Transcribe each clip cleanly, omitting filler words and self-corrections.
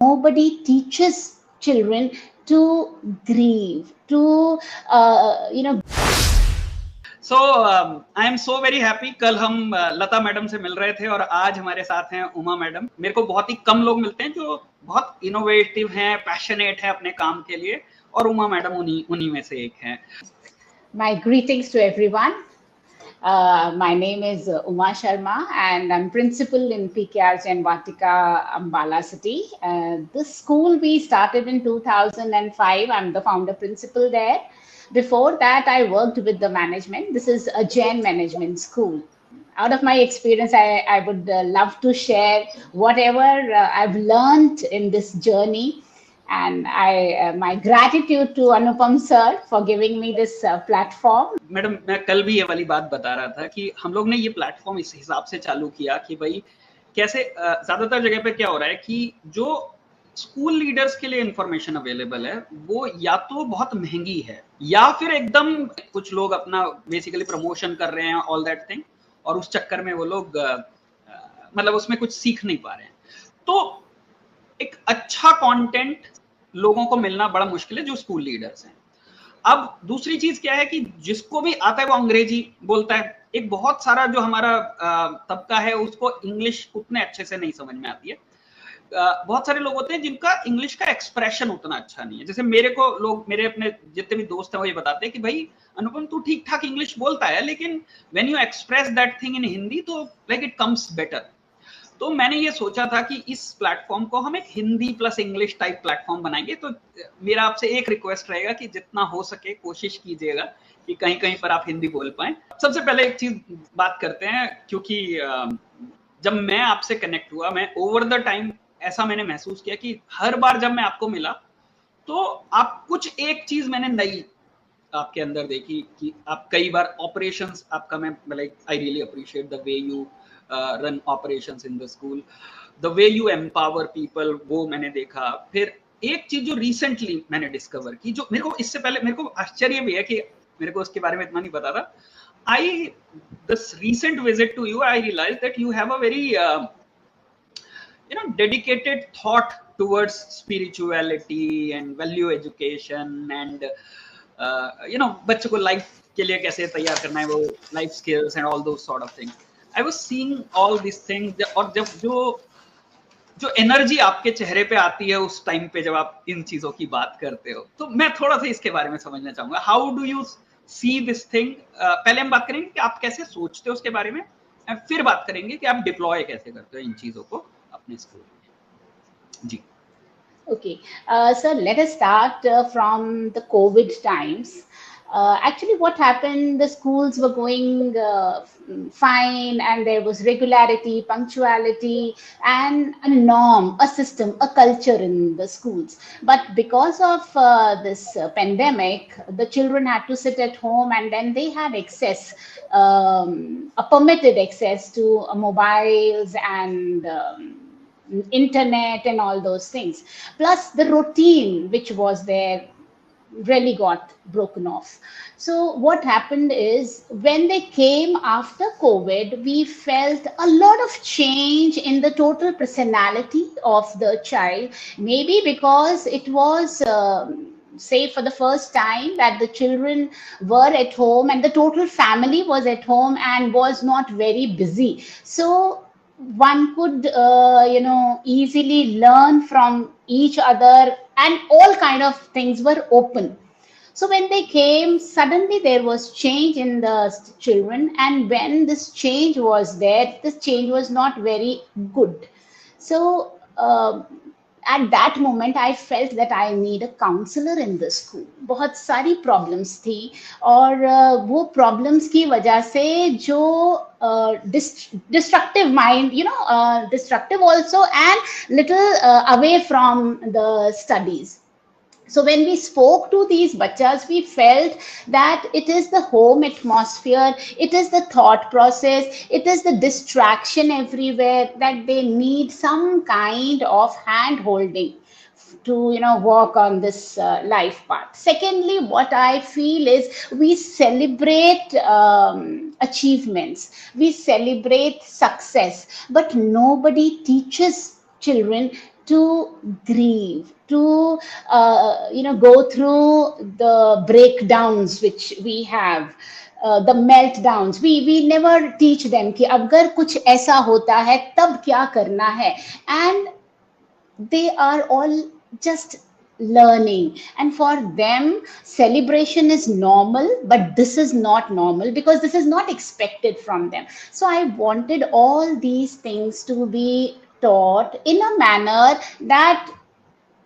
nobody teaches children to grieve, to so I am so very happy. कल हम लता madam से मिल रहे थे और आज हमारे साथ हैं उमा मैडम। मेरे को बहुत ही कम लोग मिलते हैं जो बहुत इनोवेटिव हैं, पैशनेट हैं अपने काम के लिए, और उमा मैडम उन्हीं में से एक हैं। My greetings to everyone. My name is Uma Sharma and I'm principal in PKR Jain Vatika, Ambala City. This school we started in 2005. I'm the founder principal there. Before that, I worked with the management. This is a Jain management school. Out of my experience, I would love to share whatever I've learned in this journey. And my gratitude to Anupam sir for giving me this platform. Madam, मैं कल भी ये वाली बात बता रहा था कि हम लोग ने ये प्लेटफॉर्म इस हिसाब से चालू किया कि भाई कैसे ज्यादातर जगह पे क्या हो रहा है कि जो स्कूल लीडर्स के लिए इंफॉर्मेशन अवेलेबल है वो या तो बहुत महंगी है या फिर एकदम कुछ लोग अपना बेसिकली प्रमोशन कर रहे हैं, ऑल दैट थिंग, और उस चक्कर में वो लोग मतलब उसमें कुछ सीख नहीं पा रहे हैं। तो एक अच्छा कंटेंट लोगों को मिलना बड़ा मुश्किल है जो स्कूल लीडर्स हैं। अब दूसरी चीज क्या है कि जिसको भी आता है वो अंग्रेजी बोलता है। एक बहुत सारा जो हमारा तबका है उसको इंग्लिश उतने अच्छे से नहीं समझ में आती है। बहुत सारे लोग होते हैं जिनका इंग्लिश का एक्सप्रेशन उतना अच्छा नहीं है। जैसे मेरे को लोग, मेरे अपने जितने भी दोस्त हैं वो ये बताते हैं कि भाई अनुपम तू ठीक ठाक इंग्लिश बोलता है लेकिन when you express that thing in Hindi तो लाइक इट कम्स बेटर। तो मैंने ये सोचा था कि इस प्लेटफॉर्म को हम एक Hindi plus English type platform बनाएंगे। तो मेरा आपसे एक रिक्वेस्ट रहेगा कि जितना हो सके कोशिश कीजिएगा कि कहीं कहीं पर आप हिंदी बोल पाएं। सबसे पहले एक चीज बात करते हैं, क्योंकि जब मैं आपसे कनेक्ट हुआ, मैं ओवर द टाइम ऐसा मैंने महसूस किया कि हर बार जब मैं आपको मिला तो आप कुछ एक चीज मैंने नई आपके अंदर देखी कि आप कई बार ऑपरेशंस आपका, मैं like I really appreciate the way you run operations in the school, the way you empower people, वो मैंने देखा। फिर एक चीज जो रिसेंटली मैंने डिस्कवर की, जो मेरे को इससे पहले मेरे को आश्चर्य भी है कि मेरे को उसके बारे में इतना नहीं पता था। This recent visit to you, I realize that you have a very dedicated thought towards spirituality and value education and बच्चों को लाइफ के लिए कैसे तैयार करना है, वो life skills and all those sort of things. I was seeing all this thing, और जब जो एनर्जी आपके चेहरे पे आती है उस टाइम पे जब आप इन चीजों की बात करते हो, तो मैं थोड़ा सा इसके बारे में समझना चाहूंगा। How do you see this thing? पहले हम बात करेंगे कि आप कैसे सोचते हो उसके बारे में, फिर बात करेंगे कि आप डिप्लॉय कैसे करते हो इन चीजों को अपने स्कूल में। जी। Okay, so let us start from the COVID times. Actually, what happened, the schools were going fine and there was regularity, punctuality, and a norm, a system, a culture in the schools. But because of this pandemic, the children had to sit at home and then they had access, a permitted access to mobiles and internet and all those things, plus the routine which was there really got broken off. So what happened is when they came after COVID, we felt a lot of change in the total personality of the child, maybe because it was say for the first time that the children were at home and the total family was at home and was not very busy, so one could easily learn from each other and all kind of things were open. So when they came, suddenly there was change in the children, and when this change was there, this change was not very good. So at that moment I felt that I need a counselor in the school. बहुत सारी problems थी और वो problems की वजह से जो destructive mind, destructive also and little away from the studies. So when we spoke to these bachas, we felt that it is the home atmosphere, it is the thought process, it is the distraction everywhere, that they need some kind of hand holding to work on this life path. Secondly, what I feel is we celebrate achievements, we celebrate success, but nobody teaches children to grieve, to go through the breakdowns which we have, the meltdowns. We never teach them कि अगर कुछ ऐसा होता है तब क्या करना है, and they are all just learning, and for them celebration is normal, but this is not normal because this is not expected from them. So I wanted all these things to be taught in a manner that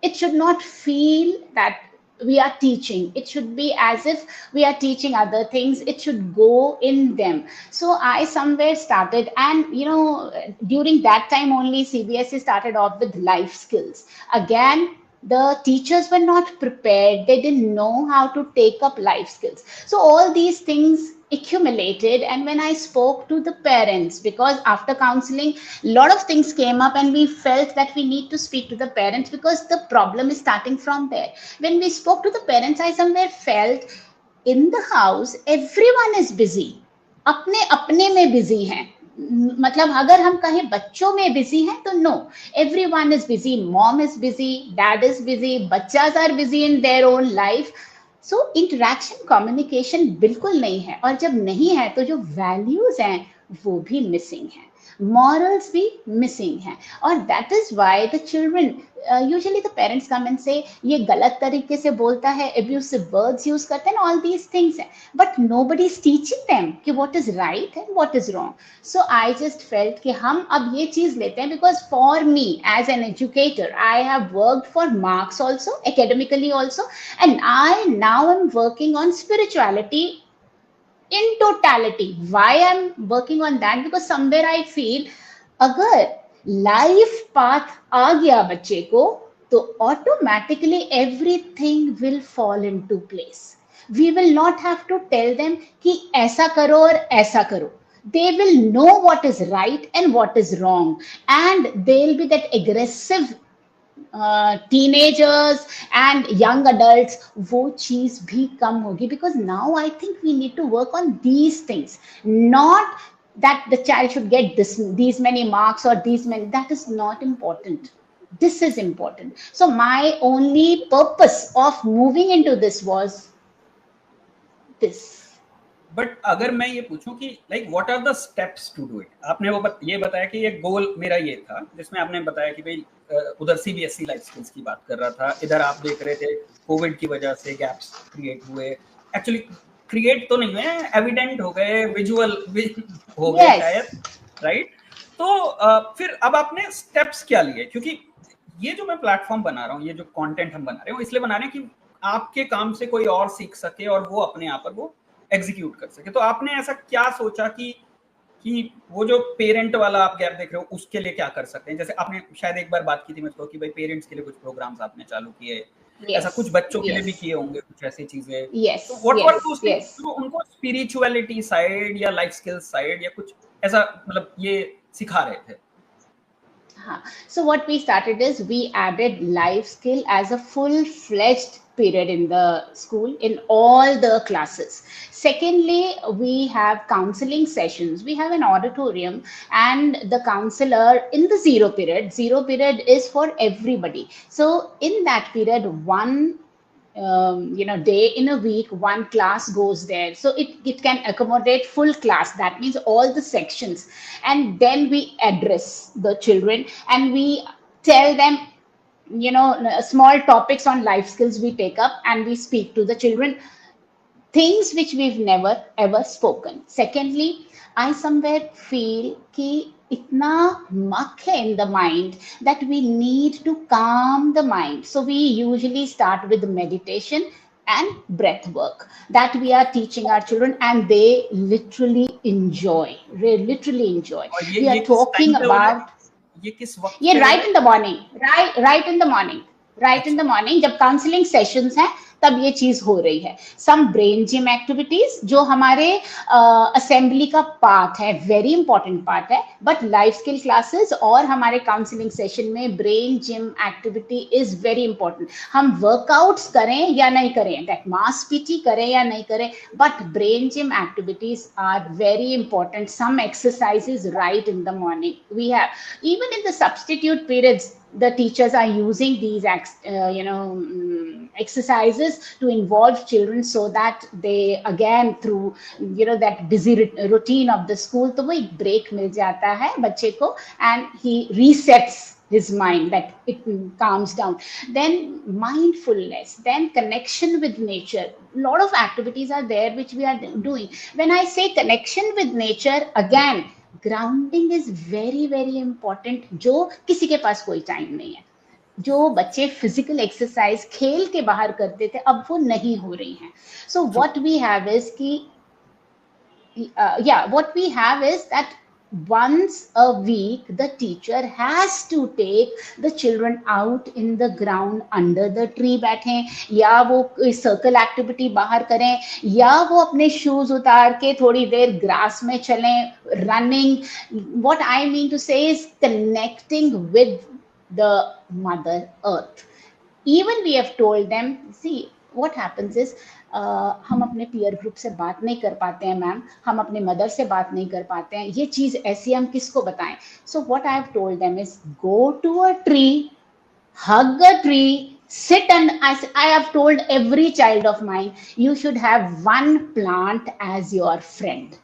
it should not feel that we are teaching. It should be as if we are teaching other things. It should go in them. So I somewhere started, and during that time only CBSE started off with life skills. Again, the teachers were not prepared. They didn't know how to take up life skills. So all these things accumulated, and when I spoke to the parents, because after counseling a lot of things came up, and we felt that we need to speak to the parents because the problem is starting from there. When we spoke to the parents, I somewhere felt in the house everyone is busy, अपने अपने में busy हैं. मतलब अगर हम कहें बच्चों में बिजी हैं तो no, everyone is busy, mom is busy, dad is busy, बच्चास are busy in their own life. So interaction, communication बिल्कुल नहीं है, और जब नहीं है तो जो वैल्यूज हैं वो भी मिसिंग हैं, morals भी missing है. और that is why the children, usually the parents come and say ये गलत तरीके से बोलता है, abusive words use करते हैं, all these things हैं, but nobody is teaching them कि what is right and what is wrong. So I just felt कि हम अब ये चीज लेते हैं, because for me as an educator I have worked for marks also, academically also, and I now am working on spirituality in totality. Why I'm working on that? Because somewhere I feel अगर life path आ गया बच्चे को तो automatically everything will fall into place. We will not have to tell them कि ऐसा करो और ऐसा करो. They will know what is right and what is wrong, and they'll be that aggressive teenagers and young adults, वो चीज भी कम होगी. Because now I think we need to work on these things, not that the child should get these many marks or these many. That is not important. This is important. So my only purpose of moving into this was this. But अगर मैं ये पूछूं कि like what are the steps to do it, आपने वो ये बताया कि ये गोल मेरा ये था, जिसमें आपने बताया कि भाई उधर सीबीएसई लाइफ स्किल्स की बात कर रहा था, इधर आप देख रहे थे कोविड की वजह से गैप्स क्रिएट हुए. एक्चुअली क्रिएट तो नहीं हुए, एविडेंट हो गए, विजुअल हो गए शायद, राइट? तो फिर अब आपने स्टेप्स क्या लिए? क्योंकि ये जो मैं प्लेटफॉर्म बना रहा हूँ, ये जो कंटेंट हम बना रहे हैं, इसलिए बना रहे हैं कि आपके काम से कोई और सीख सके और वो अपने आप पर वो एग्जीक्यूट कर सके. तो आपने ऐसा क्या सोचा कि वो जो पेरेंट वाला आप गैप देख रहे हो उसके लिए क्या कर सकते हैं? जैसे आपने शायद एक बार बात की थी मुझको कि भाई पेरेंट्स के लिए कुछ प्रोग्राम्स आपने चालू किए, ऐसा कुछ बच्चों के लिए भी किए होंगे कुछ ऐसी चीजें. तो व्हाट वर दोस थिंग्स जो उनको स्पिरिचुअलिटी साइड या लाइफ स्किल्स साइड या कुछ ऐसा मतलब ये सिखा रहे थे? So what we started is we added life skill as a full-fledged period in the school in all the classes. Secondly, we have counseling sessions. We have an auditorium, and the counselor in the zero period is for everybody. So in that period, one day in a week, one class goes there, so it can accommodate full class. That means all the sections, and then we address the children and we tell them small topics on life skills we take up, and we speak to the children things which we've never ever spoken. Secondly, I somewhere feel कि इतना muck है in the mind that we need to calm the mind. So we usually start with meditation and breath work that we are teaching our children, and they literally enjoy. They literally enjoy. We are talking about ये किस वक्त? ये right in the morning, right in the morning, right in the morning. जब counselling sessions हैं तब ये चीज हो रही है. सम ब्रेन जिम एक्टिविटीज जो हमारे असेंबली का पार्ट है, वेरी इंपॉर्टेंट पार्ट है, बट लाइफ स्किल क्लासेस और हमारे काउंसलिंग सेशन में brain gym activity is very important. हम वर्कआउट्स करें या नहीं करें, दैट मास पीटी करें या नहीं करें, but brain gym activities are very important. Some exercises right in the morning. We have even in the substitute periods the teachers are using these exercises to involve children so that they again through that busy routine of the school, तो वो एक break मिल जाता है बच्चे को and he resets his mind, that it calms down. Then mindfulness, then connection with nature. A lot of activities are there which we are doing. When I say connection with nature, again grounding is very very important, जो किसी के पास कोई time नहीं है. जो बच्चे physical exercise खेल के बाहर करते थे अब वो नहीं हो रही हैं. So what we have is कि what we have is that once a week the teacher has to take the children out in the ground under the tree बैठें, या वो सर्कल एक्टिविटी बाहर करें, या वो अपने शूज उतार के थोड़ी देर ग्रास में चलें, running. what I mean to say is connecting with the mother earth. Even we have told them, see what happens is हम अपने पीयर ग्रुप से बात नहीं कर पाते हैं मैम, हम अपने मदर से बात नहीं कर पाते हैं, ये चीज ऐसी हम किसको बताएं. So what I have told them is go to a tree, hug a tree, sit, and I have told every child of mine, you should have one plant as your friend.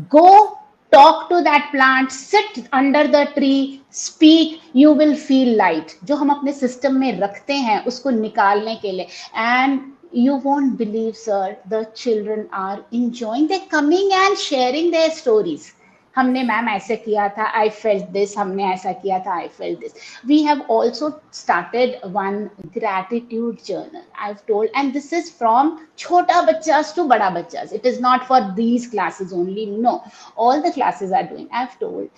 Go talk to that plant, sit under the tree, speak, you will feel light. जो हम अपने system में रखते हैं उसको निकालने के लिए. And you won't believe, sir, the children are enjoying, they're coming and sharing their stories. हमने मैम ऐसे किया था, I felt this, हमने ऐसा किया था, I felt this. We have also started one gratitude journal, I've told, and this is from छोटा बच्चास to बड़ा बच्चास. It is not for these classes only, no. All the classes are doing. I've told,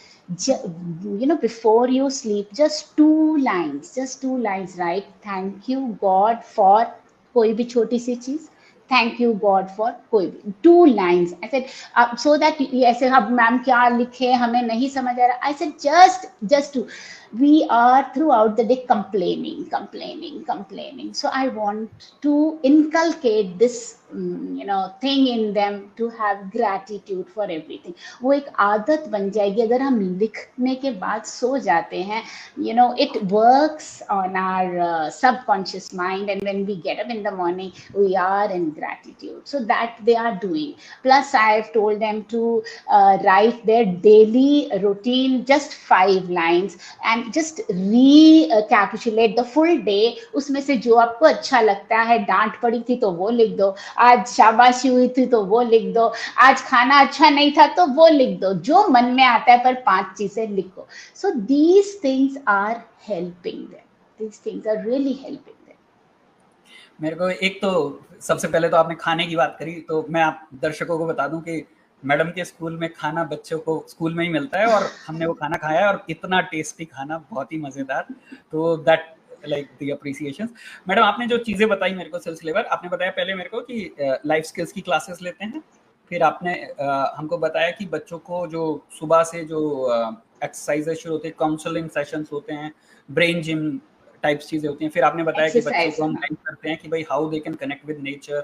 before you sleep, just two lines, write, thank you God for कोई भी छोटी सी चीज, thank you God for कोई भी, 2 lines. I said so that ऐसे अब ma'am क्या लिखे हमें नहीं समझ आ रहा. I said just to, we are throughout the day complaining. So I want to inculcate this thing in them to have gratitude for everything. वो एक आदत बन जाएगी. अगर हम लिखने के बाद सो जाते हैं, it works on our subconscious mind, and when we get up in the morning we are in gratitude. So that they are doing. Plus I have told them to write their daily routine, just 5 lines, and just recapitulate the full day. उसमें से जो आपको अच्छा लगता है, डांट पड़ी थी तो वो लिख दो, आज शाबाशी हुई थी तो वो लिख दो, आज खाना अच्छा नहीं था तो वो लिख दो, जो मन में आता है, पर 5 चीजें लिखो. So these things are helping them. These things are really helping them. मेरे को एक तो सबसे पहले तो आपने खाने की बात करी, तो मैं आप दर्शकों को बता दूं कि मैडम के स्कूल में खाना बच्चों को स्कूल में ही मिलता है, और हमने वो खाना खाया है, और इतना टेस्टी खाना, बहुत ही मजेदार. तो that like the appreciation. Madam आपने जो चीजें बताई मेरे को सिलसिलेवार, आपने बताया पहले मेरे को कि लाइफ स्किल्स की क्लासेस लेते हैं, फिर आपने हमको बताया कि बच्चों को जो सुबह से जो एक्सरसाइजेस शुरू होते हैं, काउंसलिंग सेशंस होते हैं, ब्रेन जिम टाइप्स चीजें होती हैं, फिर आपने बताया कि बच्चों को हम गाइड करते हैं कि भाई how they can connect with nature.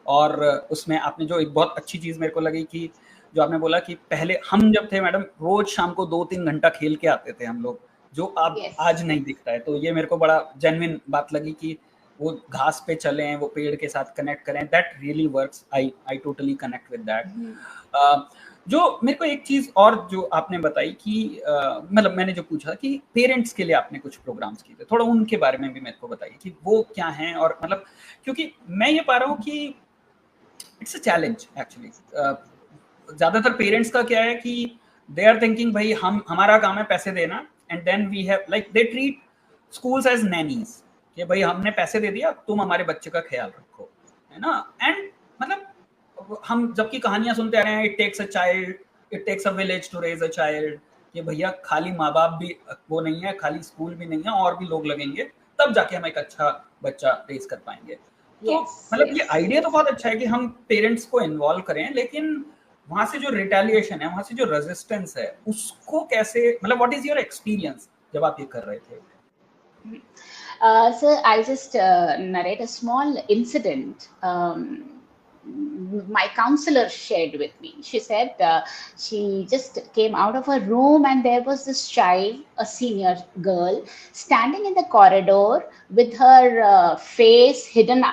और उसमें आपने जो एक बहुत अच्छी चीज मेरे को लगी कि जो आपने बोला कि पहले हम जब थे मैडम, रोज शाम को 2-3 घंटा खेल के आते थे हम लोग, जो अब आज नहीं दिखता है. तो ये मेरे को बड़ा जेन्युइन बात लगी कि वो घास पे चलें, वो पेड़ के साथ कनेक्ट करें. That really works. I totally connect with that. जो मेरे को एक चीज और जो आपने बताई कि मतलब मैंने जो पूछा कि पेरेंट्स के लिए आपने कुछ प्रोग्राम्स किए थे, थोड़ा उनके बारे में भी मेरे को बताइए कि वो क्या हैं. और मतलब क्योंकि मैं ये पा रहा हूँ कि इट्स अ चैलेंज एक्चुअली. ज्यादातर पेरेंट्स का क्या है कि दे आर थिंकिंग भाई हमारा काम है पैसे देना, and then we have like they treat schools as nannies, कि भाई हमने पैसे दे दिया, तुम हमारे बच्चे का ख्याल रखो, है ना. एंड मतलब हम जबकि कहानियां सुनते आ रहे हैं, it takes a village to raise a child, कि भैया खाली माँ बाप भी वो नहीं है, खाली स्कूल भी नहीं है, और भी लोग लगेंगे, तब जाके हम एक अच्छा बच्चा रेज कर पाएंगे. तो मतलब ये आइडिया तो बहुत अच्छा है कि हम पेरेंट्स को इन्वॉल्व करें, लेकिन वहां से जो रिटेलिएशन है, वहां से जो रेजिस्टेंस है, उसको कैसे, मतलब व्हाट इज योर एक्सपीरियंस जब आप ये कर रहे थे? So I'll just narrate a small incident. my counselor shared with me. She said she just came out of her room and there was this child, a senior girl, standing in the corridor with her face hidden,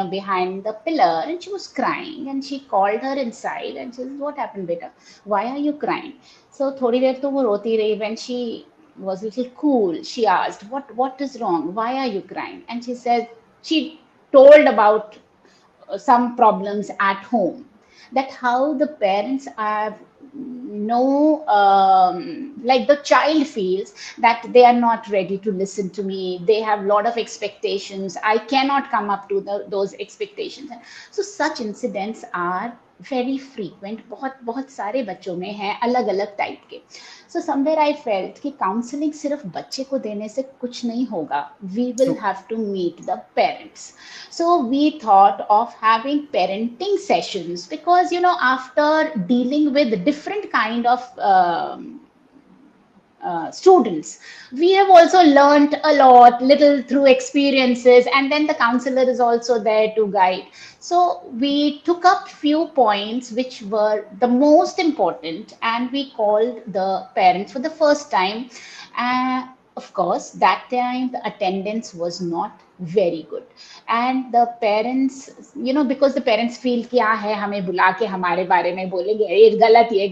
behind the pillar, and she was crying. And she called her inside and she said, "What happened, beta? Why are you crying?" So थोड़ी देर तो वो रोती रही. When she was a little cool, she asked, "What is wrong? Why are you crying?" And she said she told about some problems at home, that how the parents have no like the child feels that they are not ready to listen to me, they have a lot of expectations, I cannot come up to those expectations. So such incidents are very frequent, बहुत बहुत सारे बच्चों में हैं अलग अलग type के. So somewhere I felt कि counseling सिर्फ बच्चे को देने से कुछ नहीं होगा, we will have to meet the parents. So we thought of having parenting sessions because, after dealing with different kind of students, we have also learned a lot, little through experiences, and then the counselor is also there to guide. So we took up few points which were the most important, and we called the parents for the first time. Of course, that time the attendance was not very good, and the parents, because the parents feel क्या है हमें बुला के हमारे बारे में बोलेंगे ये गलत ये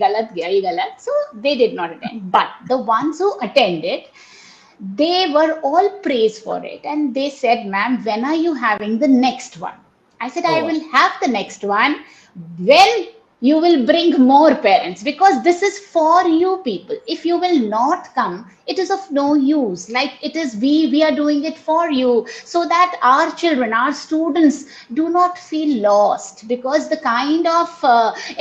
गलत, so they did not attend. But the ones who attended, they were all praised for it, and they said, "Ma'am, when are you having the next one?" I said, "I will have the next one when you will bring more parents, because this is for you people. If you will not come, it is of no use. Like it is, we are doing it for you, so that our children, our students do not feel lost, because the kind of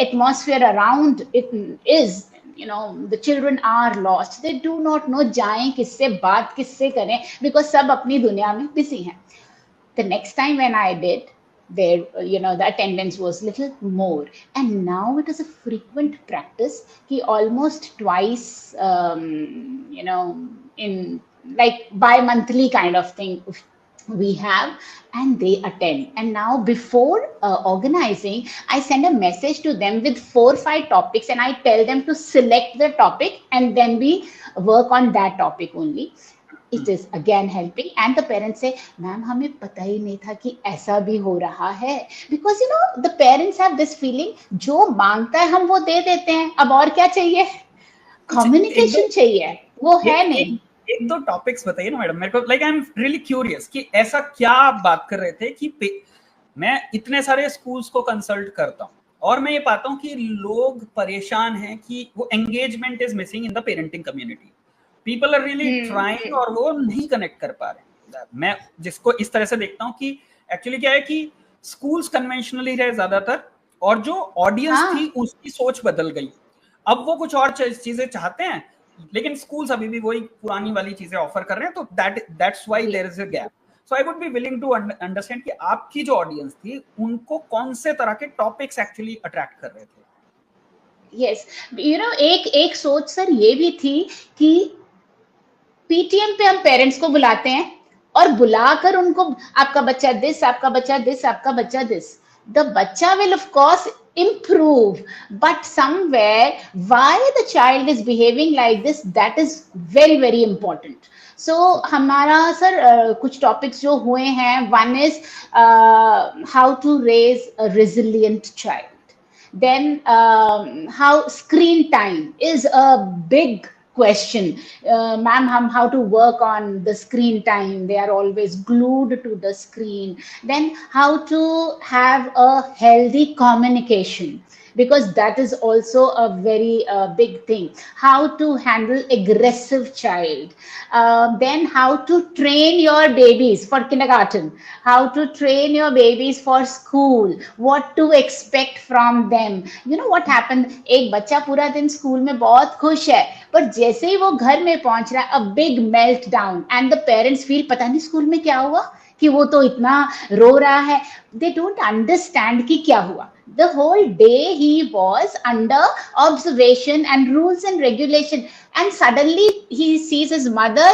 atmosphere around it is, the children are lost. They do not know जाएं किससे बात किससे करें, because सब अपनी दुनिया में busy हैं." The next time when I did, there, the attendance was little more, and now it is a frequent practice कि almost twice, in like bi-monthly kind of thing we have, and they attend. And now before organizing, I send a message to them with 4 or 5 topics, and I tell them to select the topic, and then we work on that topic only. It is again helping, and the parents say, "Ma'am, हमें पता ही नहीं था कि ऐसा भी हो रहा है." Because the parents have this feeling, जो मांगता है हम वो दे देते हैं, अब और क्या चाहिए, communication चाहिए, वो है नहीं. एक दो टॉपिक्स बताइए ना मैडम मेरे को, like I am really curious कि ऐसा क्या आप बात कर रहे थे कि मैं इतने सारे स्कूल्स को कंसल्ट करता हूँ और मैं ये पाता हूँ कि लोग परेशान हैं कि वो engagement is missing in the parenting community. People are really trying और वो नहीं कनेक्ट कर पा रहे. मैं जिसको इस तरह से देखता हूँ कि एक्चुअली क्या है कि स्कूल्स कन्वेंशनली रहे ज्यादातर, और जो ऑडियंस थी उसकी सोच बदल गई. अब वो कुछ और चीजें चाहते हैं, लेकिन स्कूल्स अभी भी वही पुरानी वाली चीजें ऑफर कर रहे हैं. तो that's why there is a gap. So I would be willing to understand कि आपकी जो ऑडियंस थी उनको कौन से तरह के टॉपिक्स एक्चुअली अट्रैक्ट कर रहे थे. यस, एक सोच सर ये भी थी कि पीटीएम पे हम पेरेंट्स को बुलाते हैं और बुलाकर उनको आपका बच्चा दिस, आपका बच्चा दिस, आपका बच्चा दिस. द बच्चा will of course improve, but somewhere why the child is behaving like this, that is very very important. So हमारा सर कुछ टॉपिक्स जो हुए हैं, one is how to raise a resilient child, then how screen time is a big question. Ma'am, how to work on the screen time, they are always glued to the screen. Then how to have a healthy communication, because that is also a very big thing. How to handle aggressive child. Then how to train your babies for kindergarten, how to train your babies for school, what to expect from them. What happened, एक बच्चा पूरा दिन school में बहुत खुश है, पर जैसे ही वो घर में पहुंच रहा है, a big meltdown, and the parents feel पता नहीं स्कूल में क्या हुआ कि वो तो इतना रो रहा है. They don't understand कि क्या हुआ. The whole day he was under observation and rules and regulation, and suddenly he sees his mother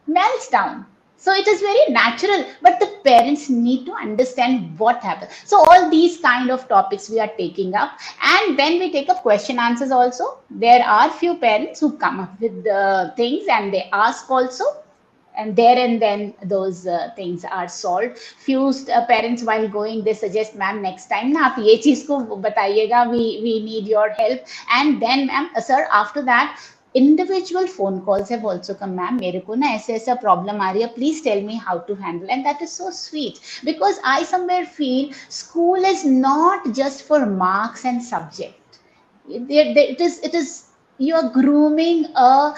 melts down. So it is very natural, but the parents need to understand what happened. So all these kind of topics we are taking up, and when we take up question answers also, there are few parents who come up with the things and they ask also, and there and then those things are solved. Few parents while going they suggest, ma'am next time na aap ye cheez ko batayega, we need your help. And then ma'am, sir, after that individual phone calls have also come, ma'am मेरे को ना ऐसे ऐसा problem आ रही है, please tell me how to handle. And that is so sweet, because I somewhere feel school is not just for marks and subject. It is you are grooming a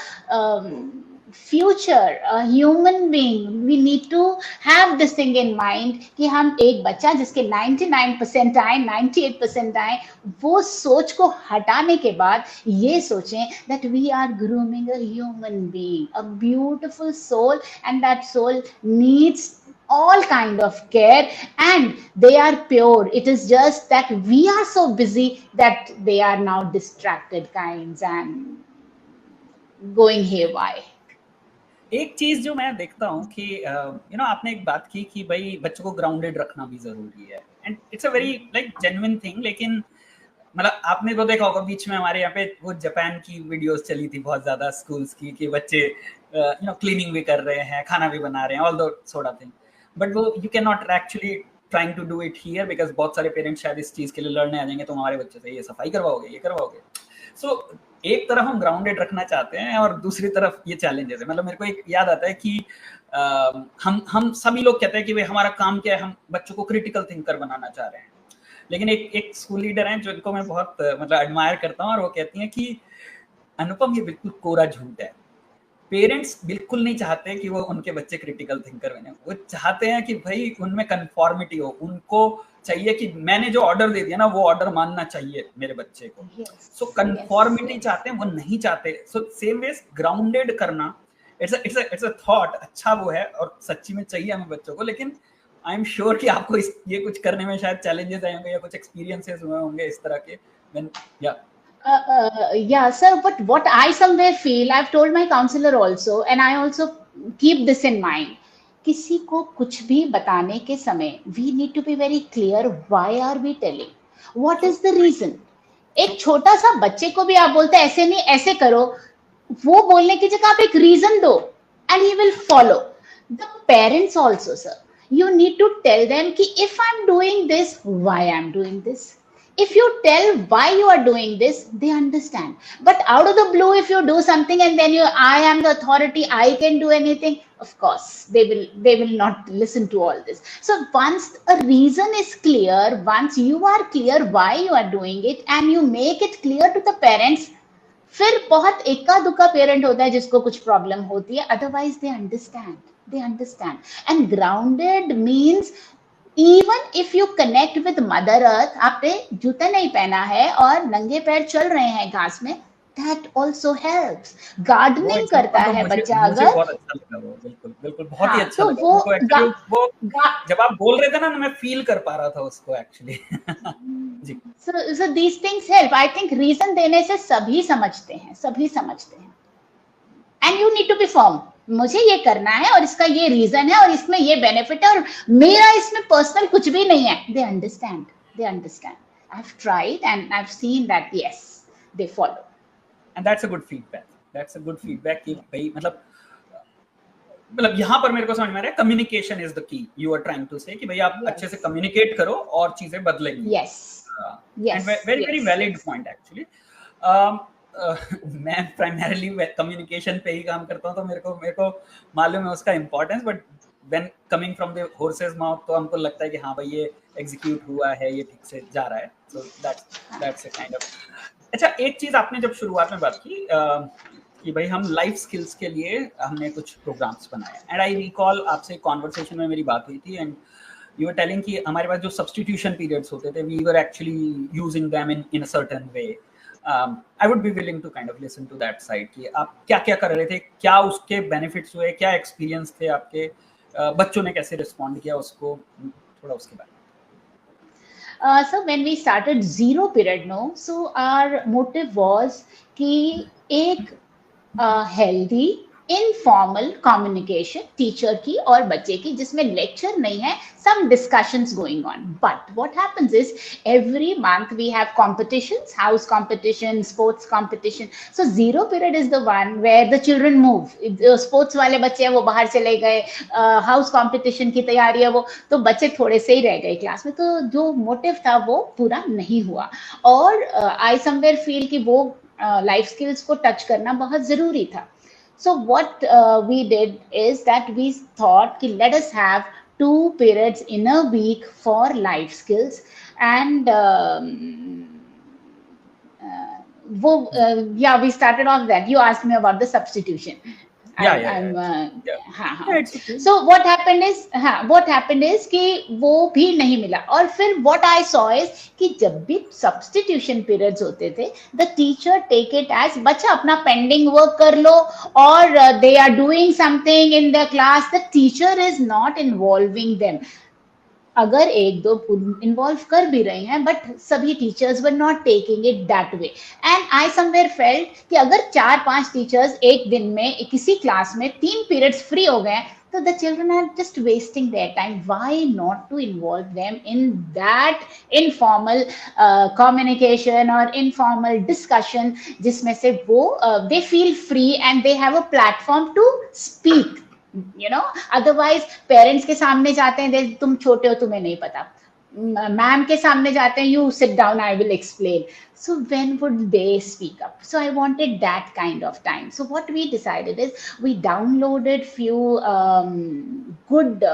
future, a human being. We need to have this thing in mind कि हम एक बच्चा जिसके 99% आए, 98% आए, वो सोच को हटाने के बाद ये सोचें that we are grooming a human being, a beautiful soul, and that soul needs all kind of care, and they are pure. It is just that we are so busy that they are now distracted kinds and going haywire. एक चीज जो मैं देखता हूँ कि आपने एक बात की कि भाई बच्चों को ग्राउंडेड रखना भी जरूरी है, and it's a very like genuine thing. लेकिन मतलब आपने तो देखा होगा बीच में हमारे यहाँ पे वो जापान की वीडियोस चली थी बहुत ज्यादा स्कूल्स की कि बच्चे क्लीनिंग भी कर रहे हैं, खाना भी बना रहे हैं, all though sort of thing, but वो you can not actually trying to do it here because बहुत सारे पेरेंट्स शायद इस चीज के लिए लड़ने आ जाएंगे, तो हमारे बच्चे से ये सफाई करवाओगे, ये करवाओगे। सो एक तरफ हम ग्राउंडेड रखना चाहते हैं और दूसरी तरफ ये चैलेंजेस है। मतलब मेरे को एक याद आता है कि हम सभी लोग कहते हैं कि भाई हमारा काम क्या है, हम बच्चों को क्रिटिकल थिंकर बनाना चाह रहे हैं। लेकिन एक स्कूल लीडर हैं जिनको मैं बहुत मतलब एडमायर करता हूँ, और वो कहती हैं कि अनुपम ये बिल्कुल कोरा झूठ है। पेरेंट्स बिल्कुल नहीं चाहते कि वो उनके बच्चे क्रिटिकल थिंकर बने, वो चाहते हैं कि भाई उनमें कंफॉर्मिटी हो। उनको चाहिए कि मैंने जो ऑर्डर दे दिया ना वो ऑर्डर मानना चाहिए मेरे बच्चे को। सो कंफॉर्मिटी चाहते हैं, वो नहीं चाहते। सो सेम वे ग्राउंडेड करना इट्स अ थॉट, अच्छा वो है और सच्ची में चाहिए हमें बच्चों को। लेकिन आई एम श्योर कि आपको ये कुछ करने में शायद चैलेंजेस आए होंगे या कुछ एक्सपीरियंसेस हुए होंगे इस तरह के। Yeah, sir, but what I somewhere feel, I've told my counselor also, and I also keep this in mind. किसी को कुछ भी बताने के समय we need to be very clear why are we telling, what is the reason. एक छोटा सा बच्चे को भी आप बोलते हैं ऐसे नहीं ऐसे करो, वो बोलने की जगह आप एक रीजन दो and he will follow. The parents also, sir, you need to tell them कि if I'm doing this, why I'm doing this. If you tell why you are doing this, they understand. But out of the blue, if you do something and then I am the authority, I can do anything, of course, they will not listen to all this. So once a reason is clear, once you are clear why you are doing it and you make it clear to the parents, फिर बहुत एका दुक्का parent होता है जिसको कुछ problem होती है, otherwise they understand. And grounded means even if you connect with mother earth, आपने जूता नहीं पहना है और नंगे पैर चल रहे हैं घास में, that also helps. गार्डनिंग करता है बच्चा अगर, बहुत अच्छा लगा वो, बिल्कुल बहुत ही अच्छा लगा वो जब आप बोल रहे थे ना, मैं फील कर पा रहा था उसको एक्चुअली। जी, so these things help. I think reason देने से सभी समझते हैं and you need to be firm. मुझे ये करना है और इसका ये रीजन है और इसमें ये बेनिफिट है और मेरा इसमें पर्सनल कुछ भी नहीं है. They understand. I've tried and I've seen that yes, they follow. And that's a good feedback कि भाई मतलब यहाँ पर मेरे को समझ में आ रहा है communication is the key. You are trying to say कि भाई आप अच्छे से कम्युनिकेट करो और चीजें बदलेंगी. yes, very valid point actually. मैं प्राइमरीली कम्युनिकेशन पे ही काम करता हूँ, तो मेरे को मालूम है उसका importance. But when coming from the horses mouth तो हमको लगता है कि हाँ भाई ये एग्जीक्यूट हुआ है, ये ठीक से जा रहा है. So that's a kind of. अच्छा, एक चीज आपने जब शुरुआत में बात की कि भाई हम लाइफ स्किल्स के लिए हमने कुछ प्रोग्राम्स बनाए, एंड आई रिकॉल आपसे कॉन्वर्सेशन में मेरी बात हुई थी एंड यू वर टेलिंग कि हमारे पास जो सब्स्टिट्यूशन पीरियड्स होते थे, we were actually using them in a certain way. I would be willing to kind of listen to that side कि आप क्या कर रहे थे, क्या उसके बेनिफिट्स हुए, क्या एक्सपीरियंस थे आपके, बच्चों ने कैसे रिस्पॉन्ड किया उसको, थोड़ा उसके बारे में. So when we started zero period, so our motive was कि एक healthy, इनफॉर्मल कम्युनिकेशन टीचर की और बच्चे की, जिसमें लेक्चर नहीं है, some discussions going on. But what happens is every month we have competitions, house competition, sports competition. So zero period is the one where the children move. Sports वाले बच्चे हैं वो बाहर चले गए, हाउस कंपटीशन की तैयारी है वो, तो बच्चे थोड़े से ही रह गए क्लास में, तो जो मोटिव था वो पूरा नहीं हुआ। और आई समवेयर फील कि वो लाइफ स्किल्स को टच करना बहुत जरूरी था। So what we did is that we thought ki let us have 2 periods in a week for life skills, and yeah, we started off that. You asked me about the substitution. So what happened is कि वो भी नहीं मिला। और फिर what I saw is कि जब भी substitution periods होते थे, the teacher take it as बच्चा अपना pending work कर लो, और they are doing something in the class, the teacher is not involving them. अगर एक दो इन्वॉल्व कर भी रहे हैं, बट सभी teachers were not taking it that way. And I somewhere felt कि अगर 4-5 टीचर्स एक दिन में किसी क्लास में 3 पीरियड्स फ्री हो गए, तो the children are just wasting their time. Why not to involve them in that informal communication or informal discussion, जिसमें से वो they feel free and they have a platform to speak. Otherwise parents के सामने जाते हैं, तुम छोटे हो तुम्हें नहीं पता, मैम के सामने जाते हैं, you sit down, I will explain. So when would they speak up? So I wanted that kind of time. So what we decided is we downloaded few good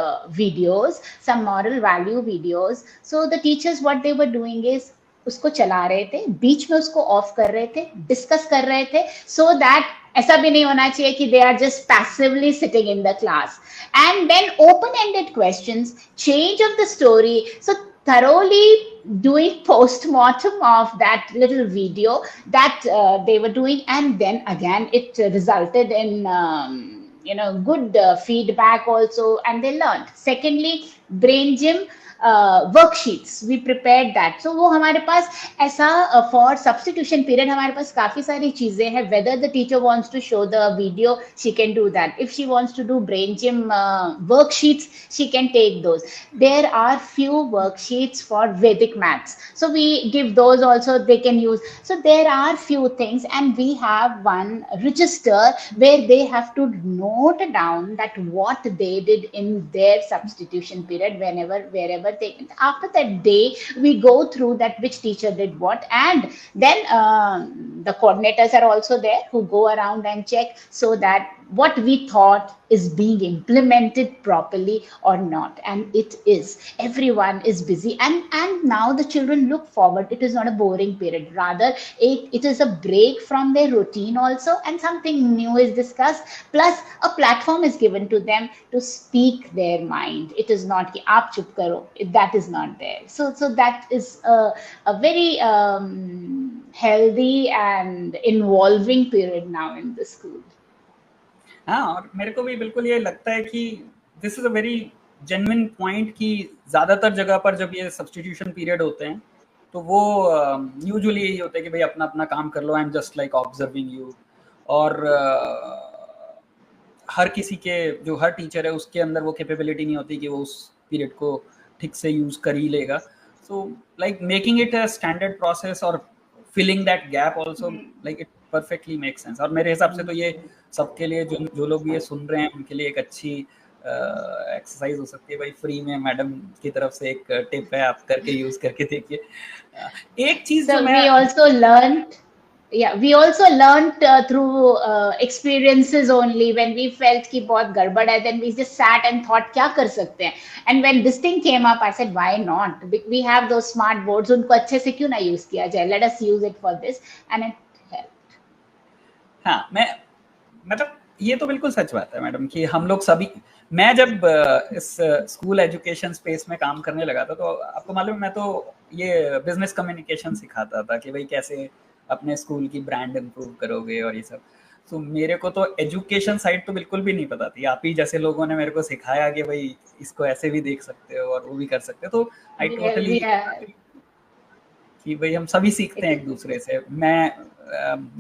videos, some moral value videos. So the teachers, what they were doing is उसको चला रहे थे, बीच में उसको of कर रहे थे, discuss कर रहे थे, so that ऐसा भी नहीं होना चाहिए कि they are just passively sitting in the class. And then open-ended questions, change of the story, so thoroughly doing post-mortem of that little video that they were doing, and then again it resulted in good feedback also, and they learned. Secondly, brain gym worksheets, we prepared that. So वो हमारे पास ऐसा for substitution period हमारे पास काफी सारी चीजें हैं. Whether the teacher wants to show the video, she can do that. If she wants to do brain gym worksheets, she can take those. There are few worksheets for Vedic maths, so we give those also, they can use. So there are few things, and we have one register where they have to note down that what they did in their substitution period, wherever they, after that day we go through that which teacher did what, and then the coordinators are also there who go around and check, so that what we thought is being implemented properly or not. And it is, everyone is busy, and now the children look forward. It is not a boring period, rather it is a break from their routine also, and something new is discussed, plus a platform is given to them to speak their mind. It is not ki aap chup karo, that is not there. So that is a very healthy and involving period now in the school. हाँ, और मेरे को भी बिल्कुल ये लगता है कि this is a very genuine point कि ज़्यादातर जगह पर जब ये सब्स्टिट्यूशन पीरियड होते हैं तो वो यूजुअली यही होता है कि भाई अपना अपना काम कर लो, I am just like observing you, और हर किसी के जो हर टीचर है उसके अंदर वो कैपेबिलिटी नहीं होती कि वो उस पीरियड को ठीक से यूज़ कर ही लेगा. So like making it a standard process और filling that gap also, like it perfectly make sense. और मेरे हिसाब से तो ये सबके लिए जो लोग ये सुन रहे हैं उनके लिए एक अच्छी एक्सरसाइज हो सकती है. भाई फ्री में मैडम की तरफ से एक टिप है, आप करके यूज करके देखिए. एक चीज जो मैं we also learned through experiences only. When we felt कि बहुत गड़बड़ है, then we just sat and thought क्या कर सकते हैं. And when this thing came up, I said why not? We have those smart boards, उनको अच्छे से क्यों ना यूज किया जाए. Let us use it for this, and it helped. हाँ, मैं मतलब ये तो बिल्कुल सच बात है मैडम कि हम लोग सभी, मैं जब इस स्कूल एजुकेशन स्पेस में काम करने लगा था तो आपको मालूम, मैं तो ये बिजनेस कम्युनिकेशन सिखाता था कि भाई कैसे अपने स्कूल की ब्रांड इंप्रूव करोगे और ये सब. तो मेरे को तो एजुकेशन साइड तो बिल्कुल भी नहीं पता थी. आप ही जैसे लोगों ने मेरे को सिखाया कि भाई इसको ऐसे भी देख सकते हो और वो भी कर सकते हो. तो आई टोटली कि भाई हम सभी सीखते हैं एक दूसरे से। मैं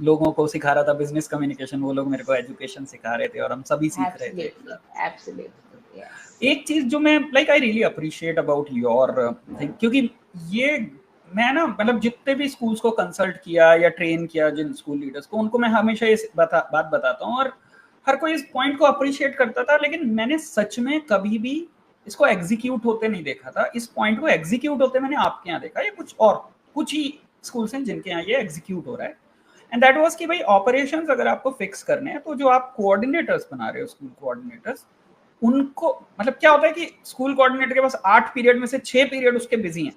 लोगों को सिखा रहा था बिजनेस कम्युनिकेशन, वो लोग मेरे को एजुकेशन सिखा रहे थे और हम सभी सीख रहे थे। Absolutely yes. एक चीज जो मैं like I really appreciate about your thing, क्योंकि ये मैं ना मतलब जितने भी स्कूल्स को कंसल्ट किया या ट्रेन किया जिन स्कूल लीडर्स को, उनको मैं हमेशा ये बात बताता हूँ और हर कोई इस पॉइंट को अप्रिशिएट करता था, लेकिन मैंने सच में कभी भी इसको एग्जीक्यूट होते नहीं देखा था। इस पॉइंट को एग्जीक्यूट होते मैंने आपके यहाँ देखा, या कुछ ही स्कूल्स हैं जिनके यहाँ ये एग्जीक्यूट हो रहा है। एंड दैट वाज कि भाई ऑपरेशंस अगर आपको फिक्स करने हैं तो जो आप कोऑर्डिनेटर्स बना रहे हो, स्कूल कोऑर्डिनेटर्स, उनको मतलब क्या होता है कि स्कूल कोऑर्डिनेटर के पास 8 पीरियड में से 6 पीरियड उसके बिजी हैं,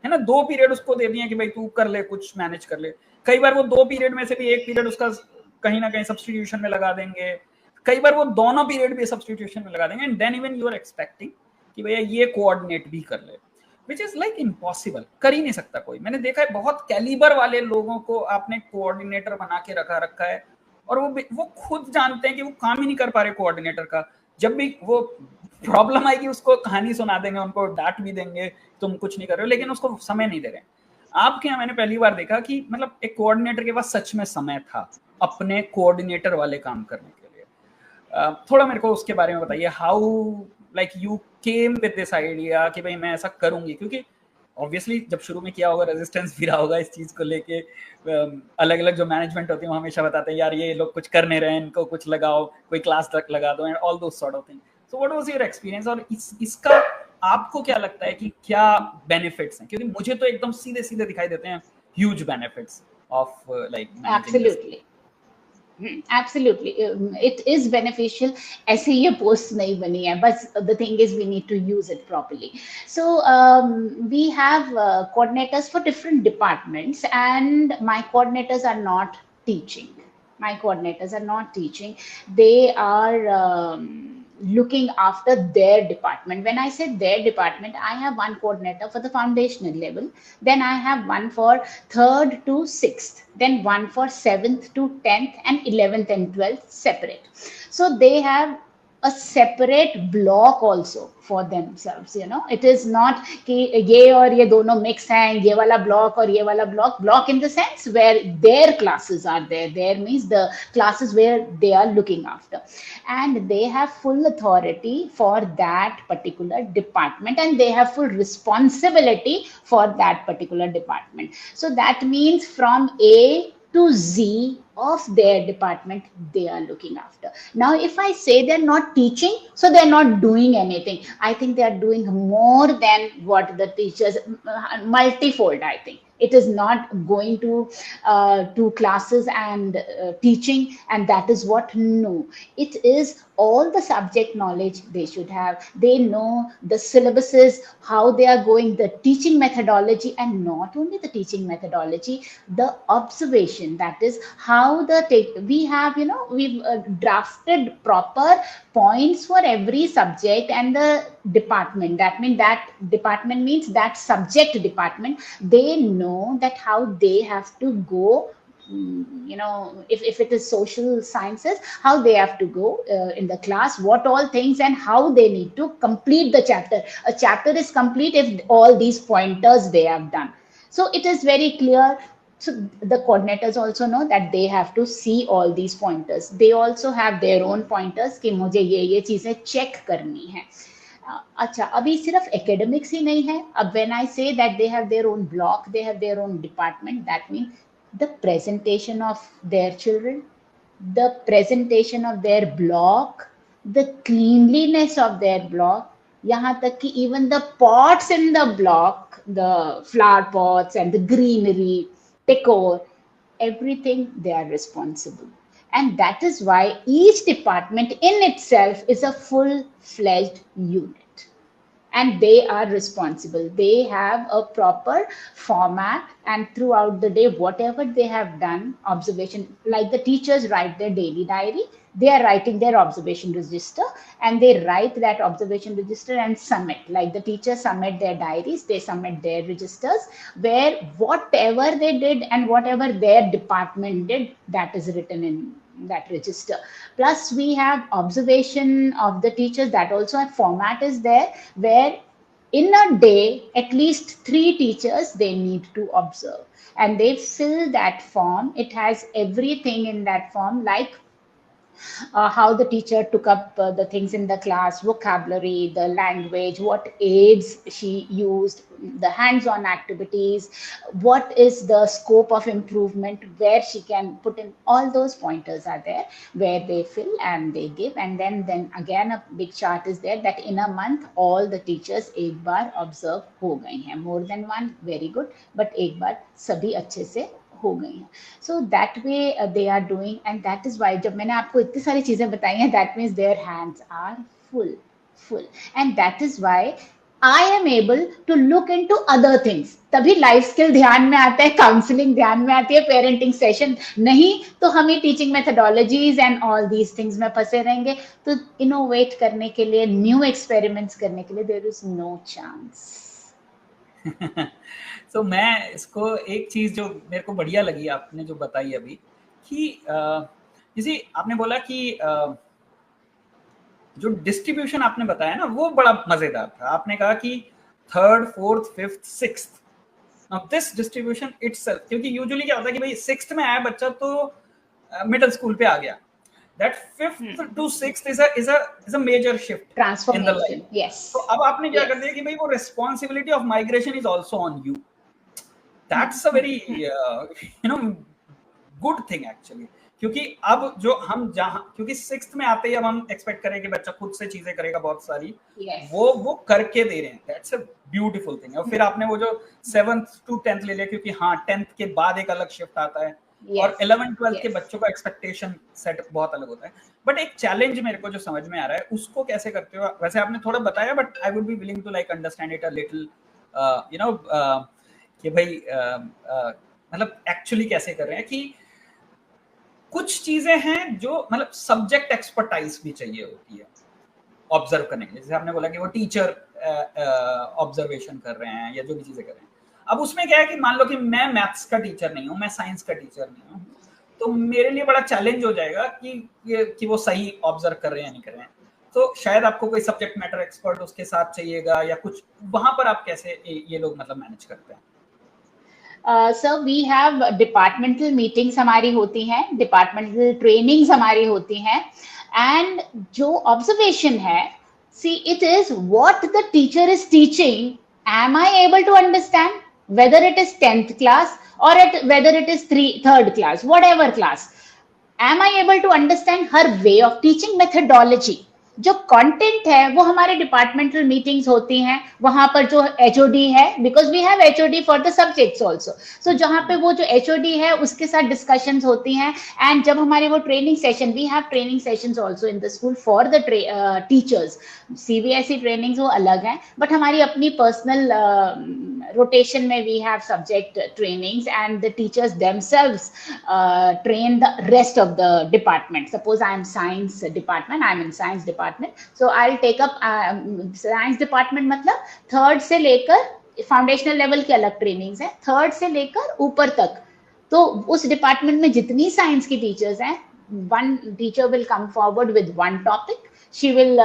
है ना, 2 पीरियड उसको दे दिए कि भाई तू कर ले, कुछ मैनेज कर ले। कई बार वो 2 पीरियड में से भी 1 पीरियड उसका कहीं ना कहीं सब्सटीट्यूशन में लगा देंगे, कई बार वो दोनों पीरियड भी सब्सटीट्यूशन में लगा देंगे, and then even you are expecting कि भैया ये कोऑर्डिनेट भी कर ले, विच इज लाइक इम्पॉसिबल, कर ही नहीं सकता कोई। मैंने देखा है बहुत कैलिबर वाले लोगों को आपने कोऑर्डिनेटर बना के रखा है और वो खुद जानते हैं कि वो काम ही नहीं कर पा रहे कोऑर्डिनेटर का। जब भी वो प्रॉब्लम आएगी उसको कहानी सुना देंगे, उनको डांट भी देंगे, तुम कुछ नहीं कर रहे हो, लेकिन उसको समय नहीं दे रहे। आपके यहाँ मैंने पहली बार देखा कि मतलब एक कोऑर्डिनेटर के पास सच में समय था अपने कोऑर्डिनेटर वाले काम करने के लिए। थोड़ा मेरे को उसके बारे में बताइए, how like you came with this idea कि भाई मैं ऐसा करूंगी, क्योंकि ऑब्वियसली जब शुरू में किया होगा रेजिस्टेंस भी रहा होगा इस चीज को लेके। अलग अलग जो मैनेजमेंट होती है वो हमेशा बताते हैं यार ये लोग कुछ कर नहीं रहे हैं, इनको कुछ लगाओ, कोई क्लास तक लगा दो, and all those sort of thing. So what was your experience, और इसका आपको क्या लगता है कि क्या बेनिफिट्स हैं, क्योंकि मुझे तो एकदम सीधे सीधे दिखाई देते हैं huge benefits of like absolutely absolutely it is beneficial. ऐसे ये पोस्ट नहीं बनी है, बस the thing is we need to use it properly. So we have coordinators for different departments, and my coordinators are not teaching. They are looking after their department. When I say their department, I have one coordinator for the foundational level, then I have one for 3rd to 6th, then one for 7th to 10th, and 11th and 12th separate. So they have a separate block also for themselves, you know. It is not कि ये और ये दोनों mix हैं, ये वाला block और ये वाला block in the sense where their classes are there means the classes where they are looking after, and they have full authority for that particular department, and they have full responsibility for that particular department. So that means from A to Z of their department they are looking after. Now if I say they're not teaching, so they're not doing anything. I think they are doing more than what the teachers, multifold. I think it is not going to classes and teaching, and that is what. No, it is all the subject knowledge they should have. They know the syllabuses, how they are going, the teaching methodology, and not only the teaching methodology, the observation. That is how we have, you know, we've drafted proper points for every subject and the department. That means that department means that subject department. They know that how they have to go, you know, if it is social sciences, how they have to go in the class, what all things, and how they need to complete the chapter. A chapter is complete if all these pointers they have done. So it is very clear. So the coordinators also know that they have to see all these pointers. They also have their own pointers कि मुझे ये चीजें check करनी है। अच्छा, अभी सिर्फ academics ही नहीं है। अब when I say that they have their own block, they have their own department, that means the presentation of their children, the presentation of their block, the cleanliness of their block, यहाँ तक कि even the pots in the block, the flower pots and the greenery, decor, everything they are responsible. And that is why each department in itself is a full-fledged unit, and they are responsible. They have a proper format, and throughout the day, whatever they have done, observation, like the teachers write their daily diary, they are writing their observation register, and they write that observation register and submit. Like the teachers submit their diaries, they submit their registers, where whatever they did and whatever their department did, that is written in that register. Plus we have observation of the teachers, that also a format is there, where in a day, at least 3 teachers they need to observe, and they fill that form. It has everything in that form, like how the teacher took up the things in the class, vocabulary, the language, what aids she used, the hands-on activities, what is the scope of improvement, where she can put in. All those pointers are there where they fill and they give. And then again a big chart is there that in a month all the teachers एक बार observe हो गई हैं. More than one, very good, but एक बार सभी अच्छे से हो गई हैं. So that way they are doing, and that is why जब मैंने आपको इतनी सारी चीजें बताई हैं, that means their hands are full full, and that is why I am able to look in to other things. तभी लाइफ स्किल ध्यान में आता है, काउंसलिंग ध्यान में आती है, पेरेंटिंग सेशन नहीं तो हम ही teaching methodologies and all these things में फंसे रहेंगे. तो इनोवेट करने के लिए, न्यू एक्सपेरिमेंट्स करने के लिए देयर इज नो चांस. तो मैं इसको एक चीज जो मेरे को बढ़िया लगी आपने जो बताई अभी कि जैसे आपने बोला कि जो डिस्ट्रीब्यूशन आपने बताया ना वो बड़ा मजेदार था. आपने कहा कि 3rd, 4th, 5th, 6th, now this distribution itself, क्योंकि यूजुअली क्या होता है कि भाई 6th में आया बच्चा तो मिडिल स्कूल पे आ गया. That 5th to 6th is a major shift in the life. Yes. So अब आपने क्या कर दिया कि भाई वो responsibility of migration is also on you. That's a very good thing actually. क्योंकि अब जो हम जहाँ, क्योंकि 6th में आते ही अब हम एक्सपेक्ट करें कि बच्चा खुद से चीजें करेगा बहुत सारी. Yes. वो करके दे रहे हैं. That's a beautiful thing. और फिर आपने वो जो 7th to 10th ले लिया, क्योंकि हाँ 10th के बाद एक अलग शिफ्ट आता है. Yes. और 11th 12th के बच्चों का एक्सपेक्टेशन सेट बहुत अलग होता है. बट एक चैलेंज मेरे को जो समझ में आ रहा है उसको कैसे करते हो, वैसे आपने थोड़ा बताया, but I would be willing to like understand it a little, you know, कि भाई मतलब एक्चुअली कैसे कर रहे हैं. कि कुछ चीजें हैं जो मतलब सब्जेक्ट एक्सपर्टाइज भी चाहिए होती है ऑब्जर्व करने के लिए. जैसे आपने बोला कि वो टीचर ऑब्जर्वेशन कर रहे हैं या जो भी चीजें कर रहे हैं. अब उसमें क्या है कि मान लो कि मैं मैथ्स का टीचर नहीं हूँ, मैं साइंस का टीचर नहीं हूँ, तो मेरे लिए बड़ा चैलेंज हो जाएगा कि वो सही ऑब्जर्व कर रहे हैं या नहीं कर रहे हैं. तो शायद आपको कोई सब्जेक्ट मैटर एक्सपर्ट उसके साथ चाहिएगा या कुछ. वहां पर आप कैसे ये लोग मतलब मैनेज करते हैं? Sir we have departmental meetings हमारी होती हैं, डिपार्टमेंटल ट्रेनिंग्स हमारी होती हैं, एंड जो ऑब्जर्वेशन है, see it is what the teacher is teaching. Am I able to understand whether it is 10th class or whether it is 3rd class, whatever class? Am I able to understand her way of teaching, methodology? जो content है वो हमारे departmental meetings होती हैं, वहां पर जो HOD है, because we have HOD for the subjects also, so जहां पे वो जो HOD है उसके साथ डिस्कशंस होती हैं. एंड जब हमारे वो training session, we have training sessions also in the school for the teachers. CBSE trainings वो अलग हैं, बट हमारी अपनी पर्सनल रोटेशन में we have subject trainings, and the teachers themselves train the rest of the department. Suppose I am science department, I am in science department, so I'll take up science department. मतलब 3rd से लेकर foundational level की अलग trainings है, 3rd से लेकर ऊपर तक. तो उस डिपार्टमेंट में जितनी साइंस की टीचर्स हैं, one teacher will come forward with one topic. She will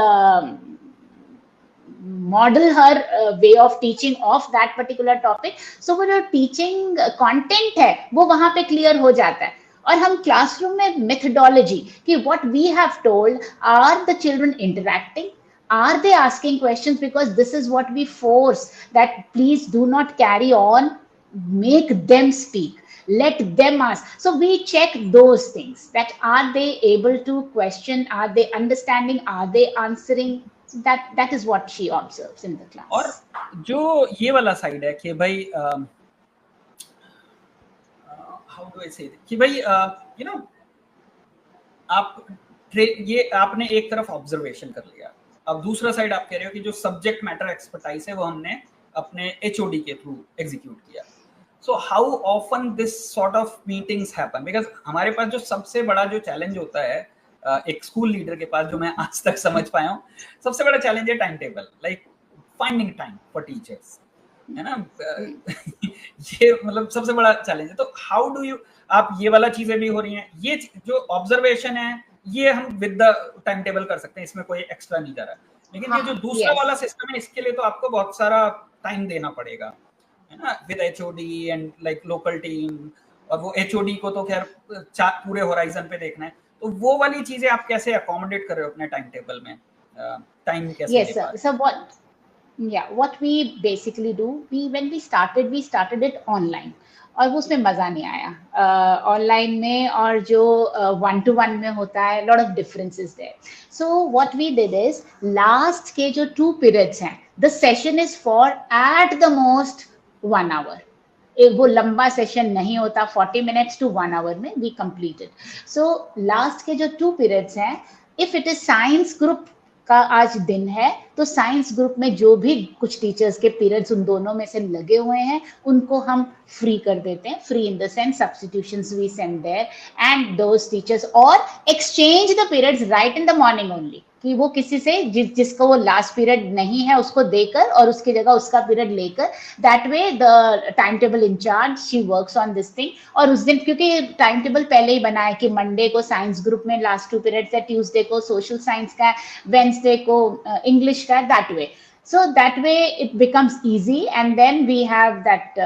model her way of teaching of that particular topic. So वो जो teaching content है वो वहां पे clear हो जाता है. और हम क्लासरूम में मेथोडोलॉजी कि what we have told, are the children interacting, are they asking questions, because this is what we force, that please do not carry on, make them speak, let them ask. So we check those things, that are they able to question, are they understanding, are they answering. That is what she observes in the class. और जो ये वाला side है कि भाई how do I say it? कि भाई you know, आप ये आपने एक तरफ ऑब्जर्वेशन कर लिया, अब दूसरा साइड आप कह रहे हो कि जो सब्जेक्ट मैटर एक्सपर्टाइज है वो हमने अपने HOD के थ्रू एग्जीक्यूट किया. So how often this sort of meetings happen? Because हमारे पास जो सबसे बड़ा जो चैलेंज होता है एक स्कूल लीडर के पास, जो मैं आज तक समझ पाया हूँ, सबसे बड़ा चैलेंज है time table, like finding time for teachers, है ना. ये मतलब सबसे बड़ा चैलेंज है. तो हाउ डू यू, आप ये वाला चीजें भी हो रही हैं, ये जो ऑब्जर्वेशन है ये हम विद द टाइम टेबल कर सकते हैं, इसमें कोई एक्स्ट्रा नहीं जा रहा. लेकिन ये जो दूसरा वाला सिस्टम है इसके लिए तो आपको बहुत सारा टाइम देना पड़ेगा, है ना, with HOD and like local team, और वो एचओडी को तो खैर पूरे होराइजन पे देखना है, तो वो वाली चीजें आप कैसे अकोमोडेट कर रहे हो अपने टाइम टेबल में, टाइम कैसे दे Yes, पा sir. रहे So what we basically do, when we started it online, और वो उसमें मजा नहीं आया ऑनलाइन में, और जो वन टू वन में होता है, lot of differences there. So what we did is, last के जो 2 पीरियड्स हैं, the session is for at the most 1 hour. एक वो लंबा सेशन नहीं होता, 40 मिनट्स टू 1 आवर में वी कंप्लीटेड. सो लास्ट के जो 2 पीरियड्स हैं, if it is science group का आज दिन है, तो साइंस ग्रुप में जो भी कुछ टीचर्स के पीरियड्स उन दोनों में से लगे हुए हैं, उनको हम फ्री कर देते हैं. Free in the sense substitutions we send there and those teachers, और exchange the periods right in the morning only, कि वो किसी से जिसको वो लास्ट पीरियड नहीं है उसको देकर और उसकी जगह उसका पीरियड लेकर, that way the time table incharge she works on this thing. और उस दिन क्योंकि टाइम टेबल पहले ही बना है कि मंडे को साइंस ग्रुप में लास्ट 2 पीरियड्स है, ट्यूसडे को सोशल साइंस का है, वेंसडे को इंग्लिश का है, that way. So that way it becomes easy, and then we have that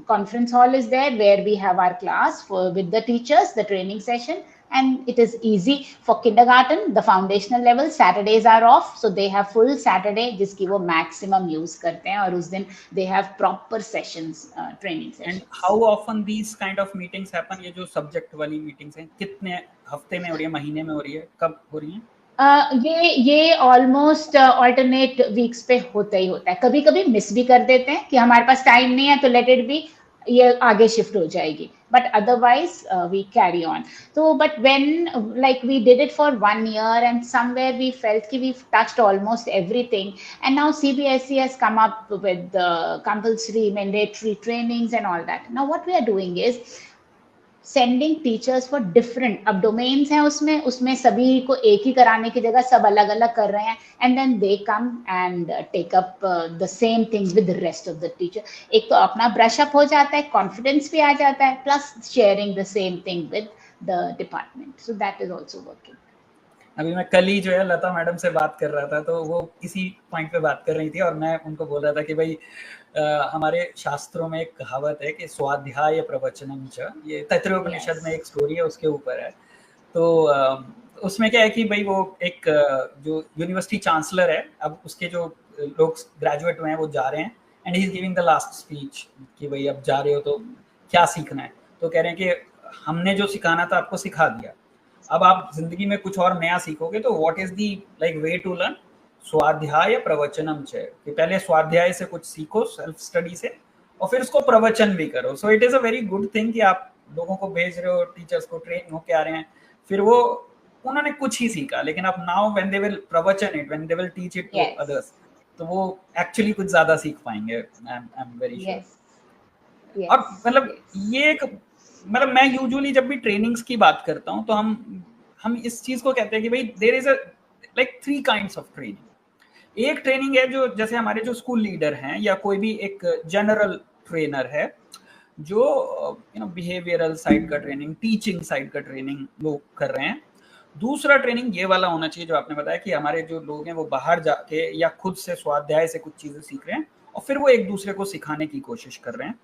conference hall is there where we have our class with the teachers, the training session, and it is easy for kindergarten, the foundational level. Saturdays are off, so they have full Saturday जिसकी वो maximum use करते हैं, और उस दिन they have proper sessions, training sessions. And how often these kind of meetings happen? ये जो subject वाली meetings हैं, कितने हफ्ते में हो रही है, महीने में हो रही है, कब हो रही है? ये ऑलमोस्ट ऑल्टरनेट वीक्स पे होता ही होता है. कभी कभी मिस भी कर देते हैं कि हमारे पास टाइम नहीं है, तो लेट इट बी, ये आगे शिफ्ट हो जाएगी, but otherwise we carry on. तो but when like we did it for 1 year and somewhere we felt कि we've touched almost everything, and now CBSE has come up with the compulsory mandatory trainings and all that. Now what we are doing is sending teachers for different, अब domains हैं उसमें सभी को एक ही कराने की जगह सब अलग अलग कर रहे हैं, and then they come and take up the same things with the rest of the teacher. एक तो अपना ब्रश अप हो जाता है, कॉन्फिडेंस भी आ जाता है, plus sharing the same thing with the department. So that is also working. अभी मैं कल ही जो है लता मैडम से बात कर रहा था, तो वो इसी पॉइंट पे बात कर रही थी, और मैं उनको बोल रहा था कि भाई हमारे शास्त्रों में एक कहावत है कि स्वाध्याय प्रवचनम च, ये तैत्तिरीयोपनिषद में एक स्टोरी है, उसके ऊपर है. तो उसमें क्या है कि भाई वो एक जो यूनिवर्सिटी चांसलर है, अब उसके जो लोग ग्रेजुएट हुए हैं वो जा रहे हैं, and he is giving the last speech कि भाई अब जा रहे हो तो क्या सीखना है. तो कह रहे हैं कि हमने जो सिखाना था आपको सिखा दिया, अब आप जिंदगी में कुछ और नया सीखोगे, तो what is the like way to learn, स्वाध्याय प्रवचनम च, कि पहले स्वाध्याय से कुछ सीखो, सेल्फ स्टडी से, और फिर उसको प्रवचन भी करो. सो it is a very good thing कि आप लोगों को भेज रहे हो, टीचर्स को ट्रेन होके आ रहे हैं, फिर वो उन्होंने कुछ ही सीखा, लेकिन अब नाउ व्हेन दे विल प्रवचन it, when they will teach it to others, तो वो एक्चुअली कुछ ज्यादा सीख पाएंगे. I am very sure. और मतलब ये एक, मतलब मैं यूजुअली जब भी ट्रेनिंग्स की बात करता हूँ तो हम इस चीज को कहते हैं कि भाई there is a like 3 kinds of training. एक ट्रेनिंग है जो जैसे हमारे जो स्कूल लीडर हैं या कोई भी एक जनरल ट्रेनर है, जो यू नो बिहेवियरल साइड का ट्रेनिंग, टीचिंग साइड का ट्रेनिंग वो कर रहे हैं. दूसरा ट्रेनिंग ये वाला होना चाहिए जो आपने बताया कि हमारे जो लोग हैं वो बाहर जाके या खुद से स्वाध्याय से कुछ चीजें सीख रहे हैं और फिर वो एक दूसरे को सिखाने की कोशिश कर रहे हैं.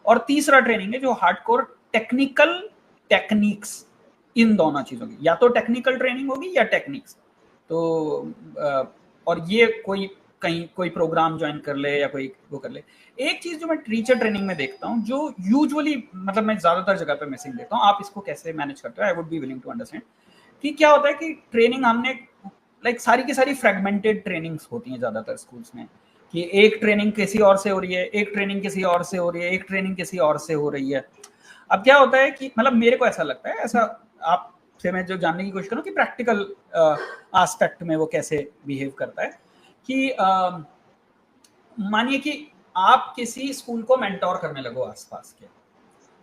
और तीसरा ट्रेनिंग है जो हार्डकोर टेक्निकल टेक्निक्स, इन दोनों चीजों की, या तो टेक्निकल ट्रेनिंग होगी या टेक्निक्स. तो और ये कहीं कोई प्रोग्राम ज्वाइन कर ले या कोई वो कर ले. एक चीज जो मैं टीचर ट्रेनिंग में देखता हूँ, जो यूजुअली मतलब मैं ज्यादातर जगह पे मिसिंग देखता हूँ, आप इसको कैसे मैनेज करते हो, I would be willing to understand, कि क्या होता है कि ट्रेनिंग हमने लाइक सारी की सारी फ्रेगमेंटेड ट्रेनिंग्स होती हैं ज्यादातर स्कूल्स में, कि एक ट्रेनिंग किसी और से हो रही है, एक ट्रेनिंग किसी और से हो रही है, एक ट्रेनिंग किसी और से हो रही है. अब क्या होता है कि मतलब मेरे को ऐसा लगता है, ऐसा आपसे मैं जो जानने की कोशिश करूँ कि प्रैक्टिकल एस्पेक्ट में वो कैसे बिहेव करता है, कि मानिए कि आप किसी स्कूल को मेंटोर करने लगो आसपास के.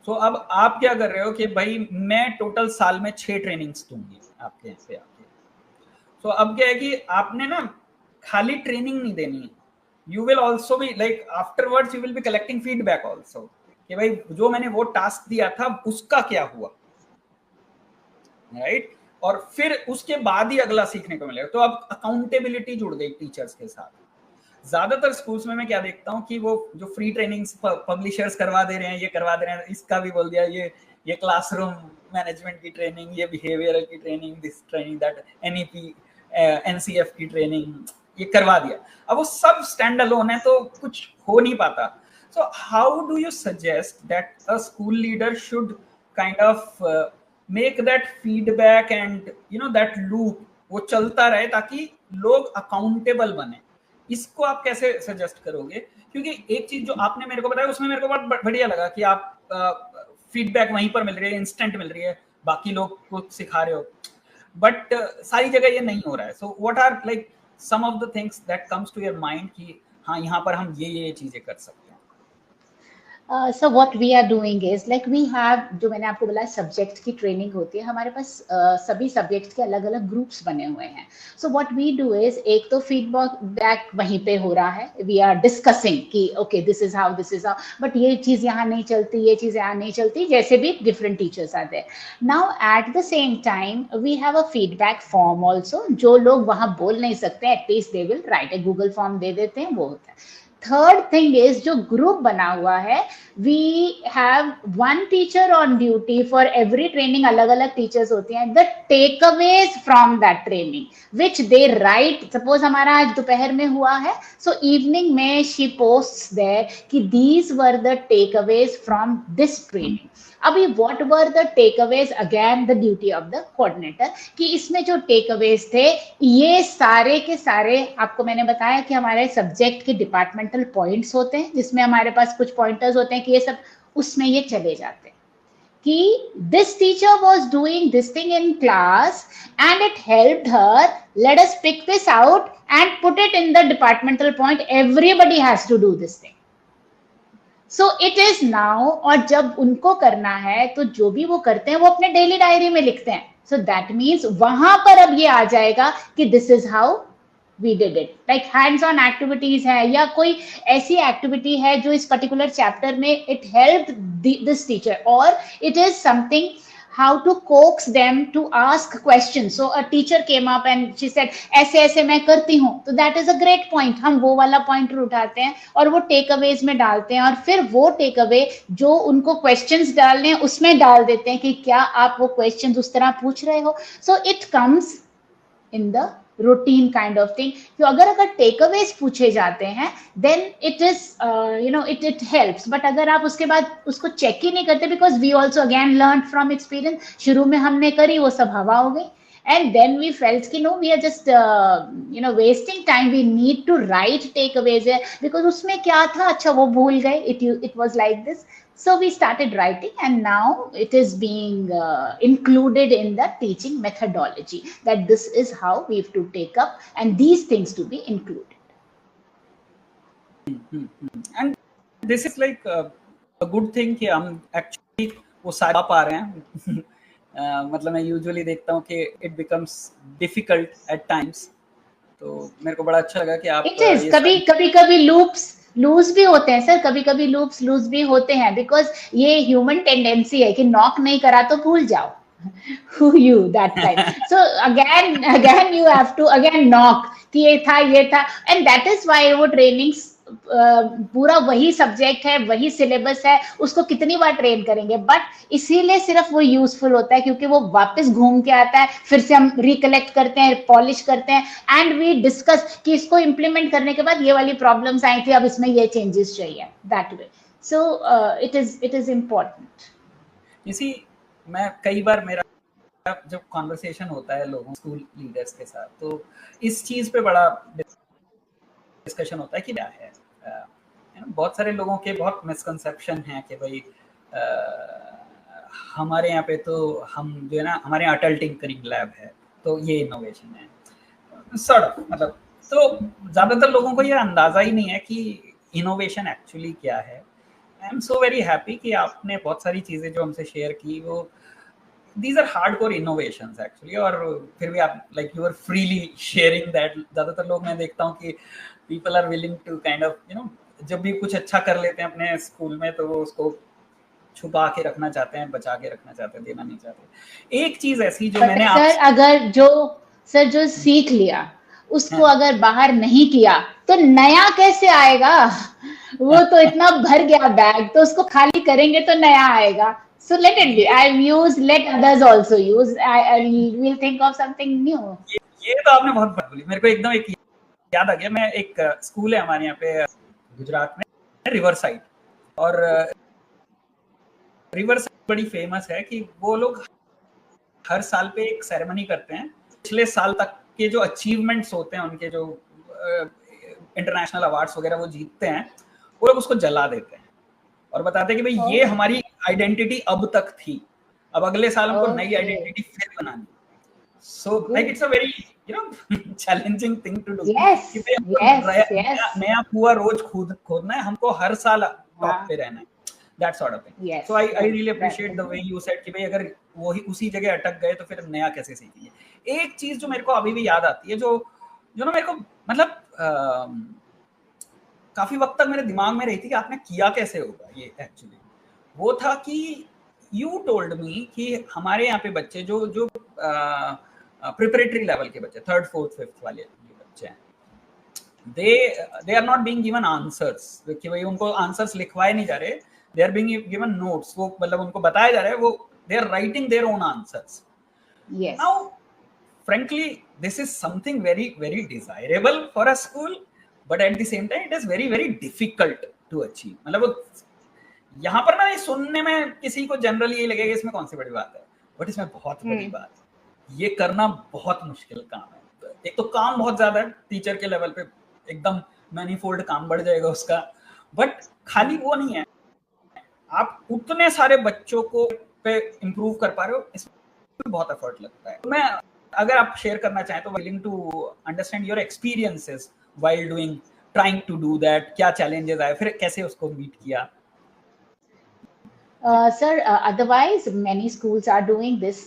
तो अब आप क्या कर रहे हो कि भाई मैं टोटल साल में 6 ट्रेनिंग्स दूंगी आपके यहाँ पे आके. तो अब क्या है कि आपने ना खाली ट्रेनिंग नहीं देनी है, you will also be like afterwards you will be collecting feedback also, कि भाई जो मैंने वो टास्क दिया था उसका क्या हुआ, राइट? और फिर उसके बाद ही अगला सीखने को मिलेगा। तो अब अकाउंटेबिलिटी जुड़ गई टीचर्स के साथ। ज्यादातर स्कूल्स में मैं क्या देखता हूँ कि वो जो फ्री ट्रेनिंग्स पब्लिशर्स करवा दे रहे हैं, ये करवा दे रहे हैं, इसका भी बोल दिया, ये क्लासरूम मैनेजमेंट की ट्रेनिंग, ये बिहेवियरल की training, this training, that NEP NCF की ट्रेनिंग, ये करवा दिया। अब वो सब स्टैंड अलोन है तो कुछ हो नहीं पाता। So how do you suggest that a school leader should kind of make that feedback and that loop वो चलता रहे ताकि लोग अकाउंटेबल बने? इसको आप कैसे सजेस्ट करोगे? क्योंकि एक चीज जो आपने मेरे को बताया उसमें मेरे को बहुत बढ़िया लगा कि आप फीडबैक वहीं पर मिल रही है, इंस्टेंट मिल रही है, बाकी लोग को सिखा रहे हो, बट सारी जगह ये नहीं हो रहा है। So what are like some of the things that comes to your mind कि हाँ यहाँ पर हम ये चीजें कर सकते हैं? So what we are doing is like we have, जो मैंने आपको बोला सब्जेक्ट की ट्रेनिंग होती है हमारे पास, सभी सब्जेक्ट के अलग अलग ग्रुप्स बने हुए हैं। So what we do is, एक तो फीडबैक वहीं पे हो रहा है, वी आर डिस्कसिंग कि okay this is how, but ये चीज यहाँ नहीं चलती, ये चीज यहाँ नहीं चलती, जैसे भी डिफरेंट टीचर्स आते हैं। Now at the same time we have a feedback form also, जो लोग वहां बोल नहीं सकते at least they will write a Google form दे देते हैं, वो होता है। थर्ड थिंग इज, जो ग्रुप बना हुआ है, we have one teacher on duty for every training, अलग अलग टीचर्स होती हैं, the takeaways from that training which they write. Suppose हमारा आज दोपहर में हुआ है, सो इवनिंग में शी पोस्ट्स देयर कि these were the takeaways from this training. अभी what were the takeaways, again the duty of the coordinator, कि इसमें जो टेकअवेज थे ये सारे के सारे, आपको मैंने बताया कि हमारे सब्जेक्ट के डिपार्टमेंटल पॉइंट्स होते हैं जिसमें हमारे पास कुछ पॉइंटर्स होते हैं कि ये सब उसमें ये चले जाते हैं कि this teacher was doing this thing in class and it helped her, let us pick this out and put it in the departmental point, everybody has to do this thing. So it is now, और जब उनको करना है तो जो भी वो करते हैं वो अपने डेली डायरी में लिखते हैं। सो दैट मीन्स वहां पर अब ये आ जाएगा कि this is how we did it. Like hands on activities है या कोई ऐसी एक्टिविटी है जो इस पर्टिकुलर चैप्टर में इट हेल्प दिस टीचर, और it is something how to coax them to ask questions. So a teacher came up and she said ऐसे ऐसे मैं करती हूँ, तो that is a great point, हम वो वाला पॉइंटर उठाते हैं और वो टेक अवेज में डालते हैं, और फिर वो टेक अवे जो उनको क्वेश्चंस डालने हैं उसमें डाल देते हैं कि क्या आप वो क्वेश्चंस उस तरह पूछ रहे हो। So it comes in the routine kind of thing. तो अगर टेकअवेज पूछे जाते हैं then it is it helps, but अगर आप उसके बाद उसको चेक ही नहीं करते, because we also again learn from experience, शुरू में हमने करी वो सब हवा हो गई, and then we felt कि no, we are just wasting time, we need to write takeaways है, because उसमें क्या था, अच्छा वो भूल गए, it was like this. So we started writing and now it is being included in the teaching methodology, that this is how we have to take up and these things to be included. And this is like a good thing कि हम actually वो सारा पा रहे हैं। मतलब मैं usually देखता हूँ कि it becomes difficult at times, तो मेरे को बड़ा अच्छा लगा कि आप कभी लूज भी होते हैं सर, कभी कभी लूज भी होते हैं, बिकॉज ये ह्यूमन टेंडेंसी है कि नॉक नहीं करा तो भूल जाओ who you that time. So again you have to again knock कि ये था, and that is why वो trainings पूरा वही सब्जेक्ट है, वही सिलेबस है, उसको कितनी बार ट्रेन करेंगे, बट इसीलिए सिर्फ वो यूजफुल होता है क्योंकि वो वापस घूम के आता है, फिर से हम रिकलेक्ट करते हैं, पॉलिश करते हैं, एंड वी डिस्कस कि इसको इम्प्लीमेंट करने के बाद ये वाली प्रॉब्लम्स आई थी, अब इसमें ये चेंजेस चाहिए, that way. So it is important. इसी मैं कई बार मेरा जब कॉन्वर्सेशन होता है लोगों स्कूल लीडर्स के साथ, तो इस चीज पे बड़ा डिस्कशन होता है कि क्या है, बहुत सारे लोगों के बहुत मिसकंसेप्शन हैं कि भाई हमारे यहाँ पे तो हम जो है ना, हमारे यहाँ अटल टिंकरिंग लैब है तो ये इनोवेशन है सर, मतलब तो ज़्यादातर लोगों को ये अंदाज़ा ही नहीं है कि इनोवेशन एक्चुअली क्या है। I am so very happy कि आपने बहुत सारी चीज़ें जो हमसे शेयर की, वो these are hardcore innovations actually, और फिर भी आप like you are freely sharing that। ज़्यादातर लोग मैं देखता हूँ कि people are willing to kind of जब भी कुछ अच्छा कर लेते हैं अपने स्कूल में तो वो उसको छुपा के रखना चाहते हैं, बचा के रखना चाहते हैं, देना नहीं चाहते। एक चीज ऐसी जो मैंने सर अगर जो सीख लिया उसको हाँ, अगर बाहर नहीं किया तो नया कैसे आएगा? वो तो इतना भर गया बैग, तो उसको खाली करेंगे तो नया आएगा। So let it be. ये I've used, let others also use. We'll think of something new. ये तो आपने बहुत बात बोली। मेरे को एकदम एक याद आ गया। मैं एक स्कूल है हमारे यहाँ पे गुजरात में, रिवर साइड, और रिवर साइड बड़ी फेमस है कि वो लोग हर साल पे एक सेरेमनी करते हैं। पिछले साल तक के जो अचीवमेंट्स होते हैं उनके, जो इंटरनेशनल अवार्ड्स वगैरह वो जीतते हैं, वो लोग उसको जला देते हैं और बताते हैं कि भाई ये हमारी आइडेंटिटी अब तक थी, अब अगले साल हमको नई आइडेंटिटी फिर बनानी। So like it's a very challenging thing to do. नया कुआं रोज खोदना है, हमको हर साल टॉप पे रहना है, that sort of thing. Yes, so I really appreciate the way you said कि भाई अगर वही उसी जगह अटक गए तो फिर नया कैसे सीखेंगे। एक चीज जो मेरे को अभी भी याद आती है, जो ना मेरे को मतलब काफी वक्त तक मेरे दिमाग में रही थी कि आपने किया कैसे होगा ये, एक्चुअली वो था कि you told me कि हमारे यहाँ पे बच्चे जो प्रिपरेटरी लेवल के बच्चे, 3rd 4th 5th वाले बच्चे हैं, they are not being given answers, कि भाई उनको आंसर्स लिखवाए नहीं जा रहे, they are being given notes. वो मतलब उनको बताया जा रहा है, वो they are writing their own answers. Yes. Now frankly this is something very very desirable for a school, but at the same time it is very very difficult to achieve. मतलब यहाँ पर ना ये सुनने में किसी को जनरली ये लगेगा इसमें कौन सी बड़ी बात है, बट इसमें बहुत बड़ी बात है। ये करना बहुत मुश्किल काम है। एक तो काम बहुत ज्यादा है, टीचर के लेवल पे एकदम मैनीफोल्ड काम बढ़ जाएगा उसका, बट खाली वो नहीं है, आप उतने सारे बच्चों को पे इम्प्रूव कर पा रहे हो, इसमें बहुत एफर्ट लगता है। मैं अगर आप शेयर करना चाहें तो willing to understand your experiences while doing, trying to do that, क्या चैलेंजेस आए, फिर कैसे उसको मीट किया। Sir, otherwise many schools are doing this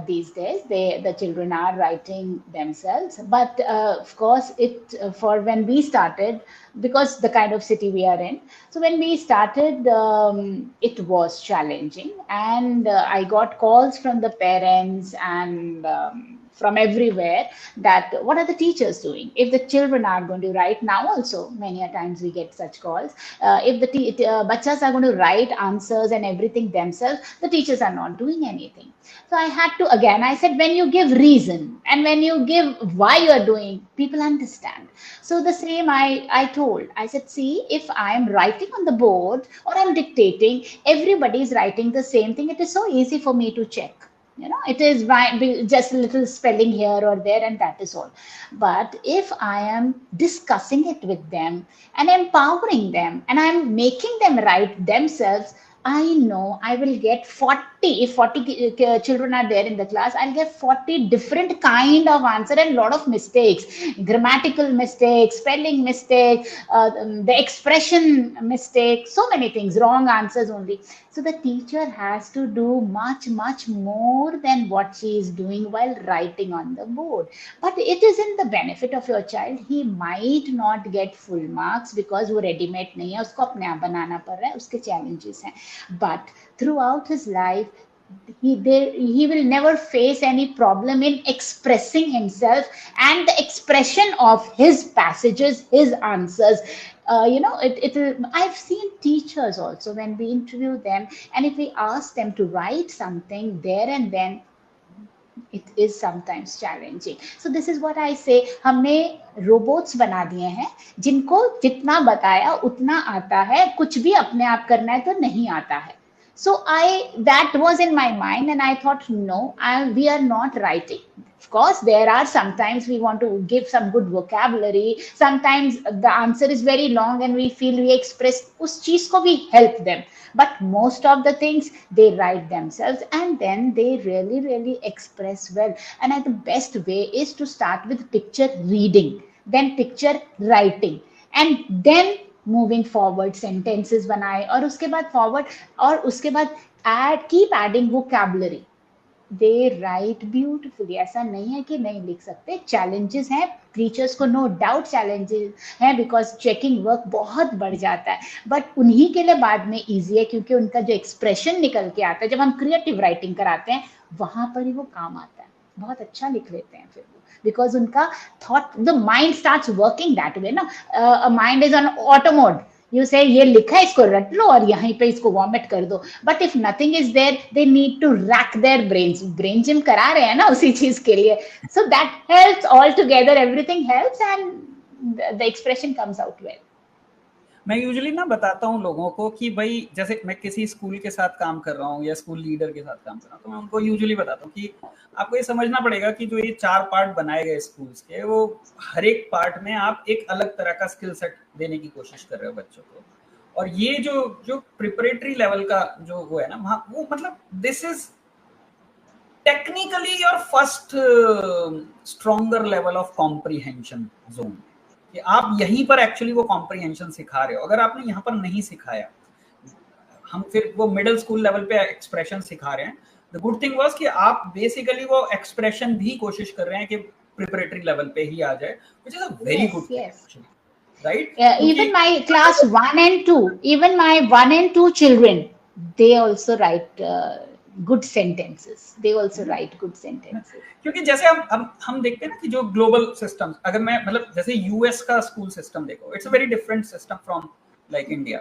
these days. The children are writing themselves, but of course for when we started, because the kind of city we are in, so when we started it was challenging, and I got calls from the parents and from everywhere that what are the teachers doing? If the children are going to write, now also many a times we get such calls, if the bachas are going to write answers and everything themselves, the teachers are not doing anything. So I had to, again I said, when you give reason and when you give why you are doing, people understand. So the same I told, I said, see, if I am writing on the board or I'm dictating, everybody is writing the same thing, it is so easy for me to check. You know, it is just a little spelling here or there, and that is all. But if I am discussing it with them and empowering them and I'm making them write themselves, I know I will get 40, if 40 children are there in the class, I'll get 40 different kind of answer and lot of mistakes, grammatical mistakes, spelling mistake, the expression mistake, so many things, wrong answers only. So the teacher has to do much, much more than what she is doing while writing on the board. But it is in the benefit of your child. He might not get full marks because वो ready-made नहीं है, उसको अपने आप बनाना पड़ रहा है, उसके challenges हैं. But throughout his life, he will never face any problem in expressing himself and the expression of his passages, his answers. You know, I've seen teachers also, when we interview them and if we ask them to write something there and then, it is sometimes challenging. So this is what I say, हमने robots बना दिए हैं जिनको जितना बताया उतना आता है, कुछ भी अपने आप करना है तो नहीं आता है. So that was in my mind and I thought, no, we are not writing. Of course, there are sometimes we want to give some good vocabulary. Sometimes the answer is very long and we feel we express us cheez ko we help them. But most of the things they write themselves and then they really, really express well. And the best way is to start with picture reading, then picture writing, and then moving forward sentences बनाए और उसके बाद forward और उसके बाद keep adding vocabulary. दे right beautifully. ऐसा नहीं है कि नहीं लिख सकते, चैलेंजेस हैं, टीचर्स को नो डाउट चैलेंजेस हैं, बिकॉज चेकिंग वर्क बहुत बढ़ जाता है, बट उन्हीं के लिए बाद में ईजी है, क्योंकि उनका जो एक्सप्रेशन निकल के आता है जब हम क्रिएटिव राइटिंग कराते हैं, वहां पर ही वो काम आता है, बहुत अच्छा लिख लेते हैं फिर वो, बिकॉज उनका thought, the mind starts working that way ना, mind is on auto mode, you say ये लिखा है इसको रट लो और यहीं पे इसको वॉमिट कर दो, but if nothing is there they need to rack their brains, brain gym करा रहे हैं ना उसी चीज के लिए, so that helps all together, everything helps and the expression comes out well. मैं यूजुअली ना बताता हूँ लोगों को कि भाई जैसे मैं किसी स्कूल के साथ काम कर रहा हूँ या स्कूल लीडर के साथ काम कर रहा हूँ, तो मैं उनको यूजुअली बताता हूँ कि आपको ये समझना पड़ेगा कि जो ये 4 पार्ट बनाए गए स्कूल्स के, वो हर एक पार्ट में आप एक अलग तरह का स्किल सेट देने की कोशिश कर रहे हो बच्चों को, और ये जो प्रिपरेटरी लेवल का जो वो है ना, वहाँ वो मतलब this is technically your first stronger level of comprehension zone, कि आप यहीं पर एक्चुअली वो कॉम्प्रीहेंशन सिखा रहे हो। अगर आपने यहाँ पर नहीं सिखाया, हम फिर वो मिडिल स्कूल लेवल पे एक्सप्रेशन सिखा रहे हैं। द गुड थिंग वाज कि आप बेसिकली वो एक्सप्रेशन भी कोशिश कर रहे हैं कि प्रिपरेटरी लेवल पे ही आ जाए, which is a very good thing, right? Even my class 1 and 2, even my 1 and 2 children, they also write good sentences, they also write good sentences. क्योंकि जैसे हम देखते हैं ना कि जो ग्लोबल सिस्टम, अगर मैं मतलब जैसे यूएस का स्कूल सिस्टम देखो, it's a very different system from like India.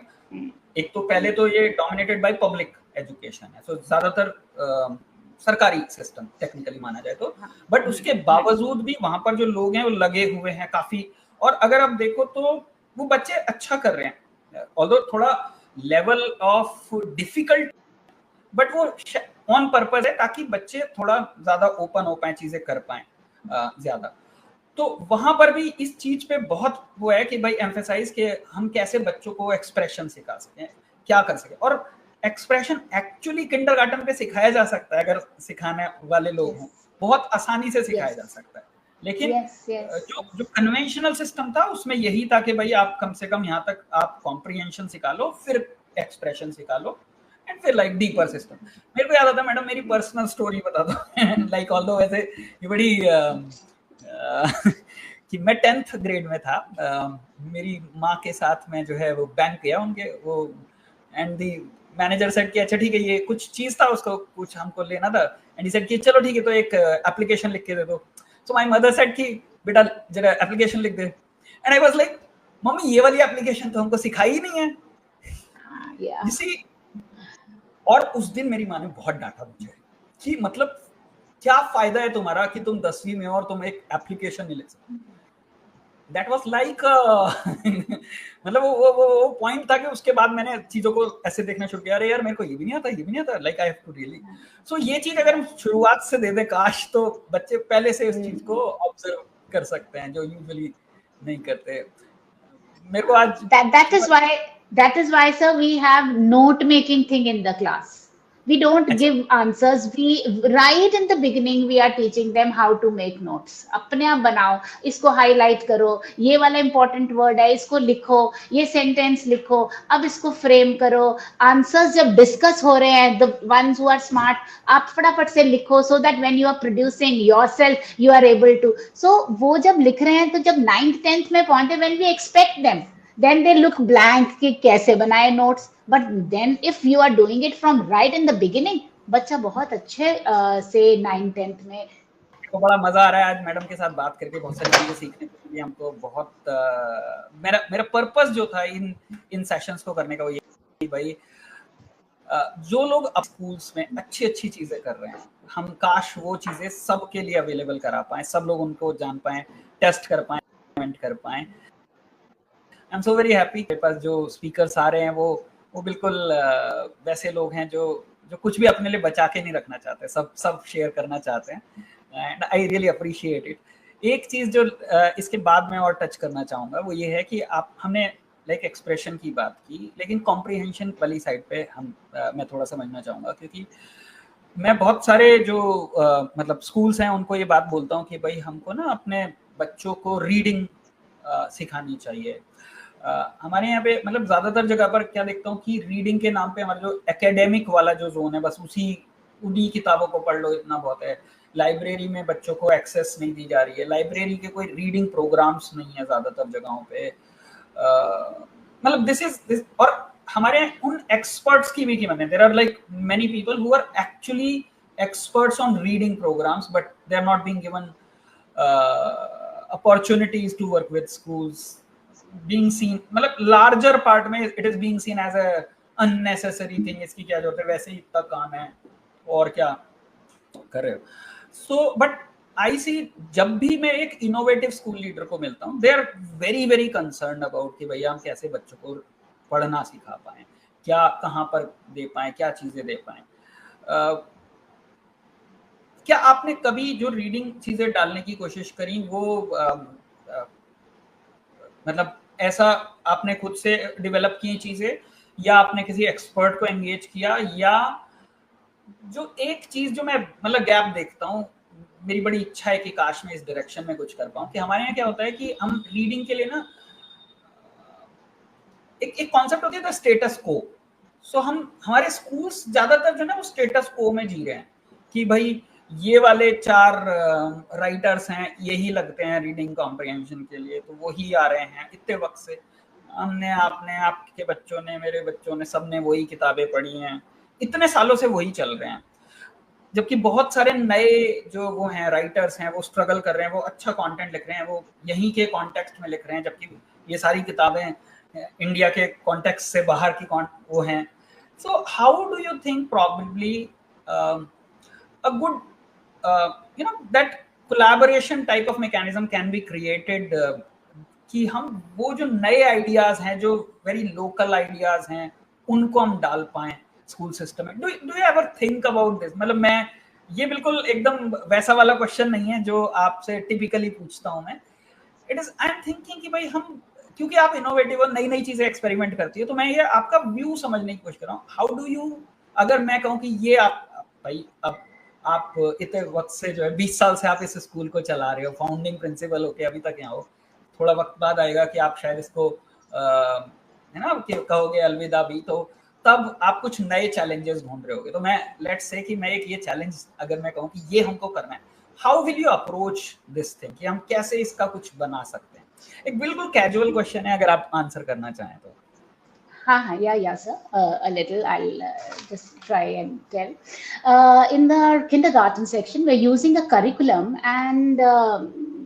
एक तो पहले तो ये डोमिनेटेड बाय पब्लिक एजुकेशन है, तो ज्यादातर सरकारी सिस्टम टेक्निकली माना जाए तो, बट उसके बावजूद भी वहां पर जो लोग हैं वो लगे हुए हैं काफी, और अगर आप देखो तो वो बच्चे अच्छा कर रहे हैं, ऑल्दो थोड़ा लेवल ऑफ डिफिकल्ट, बट वो ऑन पर्पस है ताकि बच्चे थोड़ा ज्यादा ओपन हो पाए, चीजें कर पाए ज्यादा। तो वहां पर भी इस चीज पे बहुत वो है कि भाई एम्फेसाइज के हम कैसे बच्चों को एक्सप्रेशन सिखा सकें, क्या कर सके, और एक्सप्रेशन एक्चुअली किंडरगार्टन पे सिखाया जा सकता है, अगर सिखाने वाले लोग हों, बहुत आसानी से सिखाया जा सकता है। लेकिन जो कन्वेंशनल सिस्टम था उसमें यही था कि भाई आप कम से कम यहाँ तक आप कॉम्प्रिहेंशन सिखा लो, फिर एक्सप्रेशन सिखा लो, एंड फिर लाइक डीपर सिस्टम। मेरे को याद आता, मैडम मेरी पर्सनल स्टोरी बता दो लाइक ऑल्दो वैसे ये बड़ी कि मैं 10th ग्रेड में था, मेरी माँ के साथ मैं जो है वो बैंक गया उनके वो, एंड दी मैनेजर सेड कि अच्छा ठीक है, ये कुछ चीज था उसको कुछ हमको लेना था, एंड ही सेड कि चलो ठीक है तो एक एप्लीकेशन लिख के दे दो। सो माय मदर सेड कि बेटा जरा एप्लीकेशन लिख दे, and I was like mummy ये वाली एप्लीकेशन तो हमको सिखाई ही नहीं है, you see? और उस दिन मेरी माँ ने बहुत डांटा मुझे कि मतलब क्या फायदा है तुम्हारा कि तुम 10वीं में और तुम एक एप्लीकेशन नहीं ले सकते। दैट वाज लाइक मतलब वो पॉइंट था कि उसके बाद मैंने चीजों को ऐसे देखना शुरू किया, अरे यार मेरे को ये भी नहीं आता, ये भी नहीं आता, like I have to really. So ये चीज अगर हम शुरुआत से दे दे काश, तो बच्चे पहले से इस चीज को ऑब्जर्व कर सकते हैं जो यूजुअली नहीं करते। मेरे को आज that is why sir we have note making thing in the class. We don't give answers, we right in the beginning we are teaching them how to make notes. अपने आप बनाओ, इसको हाईलाइट करो, ये वाला इंपॉर्टेंट वर्ड है इसको लिखो, ये सेंटेंस लिखो, अब इसको फ्रेम करो, आंसर्स जब डिस्कस हो रहे हैं the ones who are smart, आप फटाफट से लिखो, so that when you are producing yourself you are able to, so वो जब लिख रहे हैं तो जब 9th 10th में पहुंचे, when we expect them then they look blank कि कैसे बनाए notes, but then if you are doing it from right in the beginning, बच्चा बहुत अच्छे से 9th 10th में। तो बड़ा मजा आ रहा है आज मैडम के साथ बात करके, बहुत सारी चीजें सीखने को मिली हमको, बहुत मेरा पर्पस जो था इन सेशंस को करने का वो ये भाई जो लोग अब स्कूल्स में अच्छी चीजें कर रहे हैं, हम काश वो चीजें सबके लिए अवेलेबल करा पाए, सब लोग उनको जान पाए, टेस्ट कर पाए, इम्प्लीमेंट कर पाए। I am so very happy. मेरे पास जो स्पीकर्स आ रहे हैं वो बिल्कुल वैसे लोग हैं जो कुछ भी अपने लिए बचा के नहीं रखना चाहते, सब शेयर करना चाहते हैं, and I really appreciate it. एक चीज जो इसके बाद में और टच करना चाहूँगा वो ये है कि हमने लाइक एक्सप्रेशन की बात की, लेकिन कॉम्प्रिहेंशन वाली साइड पे मैं थोड़ा समझना चाहूँगा, क्योंकि मैं बहुत सारे जो मतलब स्कूल्स हैं उनको ये बात बोलता हूँ कि भाई हमको ना अपने बच्चों को रीडिंग सिखानी चाहिए। हमारे यहाँ पे मतलब ज्यादातर जगह पर क्या देखता हूँ कि रीडिंग के नाम पे हमारा जो एकेडमिक वाला जो जोन है, बस उन्हीं किताबों को पढ़ लो इतना बहुत है, लाइब्रेरी में बच्चों को एक्सेस नहीं दी जा रही है, लाइब्रेरी के कोई रीडिंग प्रोग्राम्स नहीं है ज़्यादातर जगहों पे। मतलब दिस और हमारे उन एक्सपर्ट्स की भी कीमत है। There are like many people who are actually experts on reading programs, but they're not being given opportunities to work with schools, being seen, मतलब larger part में it is being seen as a unnecessary thing, इसकी क्या जरूरत है, वैसे ही इतना काम है और क्या कर रहे हो। So but I see, जब भी मैं एक innovative school leader को मिलता हूँ, they are very very concerned about कि भैया हम कैसे बच्चों को पढ़ना सिखा पाएं, क्या कहाँ पर दे पाएं, क्या चीजें दे पाएं। क्या आपने कभी जो रीडिंग चीजें डालने की कोशिश करी वो मतलब ऐसा आपने खुद से डेवलप की चीजें, या आपने किसी एक्सपर्ट को एंगेज किया, या जो एक चीज जो मैं मतलब गैप देखता हूँ, मेरी बड़ी इच्छा है कि काश मैं इस डायरेक्शन में कुछ कर पाऊँ, कि हमारे यहाँ क्या होता है कि हम रीडिंग के लिए ना एक कॉन्सेप्ट होती है द स्टेटस को। सो हम हमारे स्कूल्स ज्यादातर जो ना वो स्टेटस को में जी रहे हैं कि भाई ये वाले 4 राइटर्स हैं, यही लगते हैं रीडिंग कॉम्प्रिहेंशन के लिए, तो वही आ रहे हैं इतने वक्त से, हमने आपने आपके बच्चों ने मेरे बच्चों ने सबने वही किताबें पढ़ी हैं, इतने सालों से वही चल रहे हैं। जबकि बहुत सारे नए जो वो हैं राइटर्स हैं, वो स्ट्रगल कर रहे हैं, वो अच्छा कंटेंट लिख रहे हैं, वो यहीं के कॉन्टेक्स्ट में लिख रहे हैं, जबकि ये सारी किताबें इंडिया के कॉन्टेक्स्ट से बाहर की वो हैं। So how do you think probably a good that collaboration type of mechanism can be created, कि हम वो जो नए आइडियाज हैं, जो वेरी लोकल आइडियाज हैं, उनको हम डाल पाएं स्कूल सिस्टम में। Do you ever think about this? मतलब मैं ये बिल्कुल एकदम वैसा वाला क्वेश्चन नहीं है जो आपसे टिपिकली पूछता हूं मैं। It is I am thinking कि भाई हम, क्योंकि आप इनोवेटिव और नई नई चीजें एक्सपेरिमेंट करती है, तो मैं ये आपका व्यू समझने की कोशिश कर रहा हूँ। हाउ डू यू, अगर मैं कहूँ कि ये आप भाई अब आप इतने वक्त से जो है 20 साल से आप इस स्कूल को चला रहे हो, फाउंडिंग प्रिंसिपल होके अभी तक यहाँ हो, थोड़ा वक्त बाद आएगा कि आप शायद इसको है ना कहोगे अलविदा भी, तो तब आप कुछ नए चैलेंजेस ढूंढ रहे होगे। तो मैं लेट्स से कि मैं एक ये चैलेंज अगर मैं कहूँ कि ये हमको करना है, how will you approach this thing, कि हम कैसे इसका कुछ बना सकते हैं? एक बिल्कुल कैजुअल क्वेश्चन है, अगर आप आंसर करना चाहें तो। Yeah, sir. A little. I'll just try and tell. In the kindergarten section, we're using a curriculum and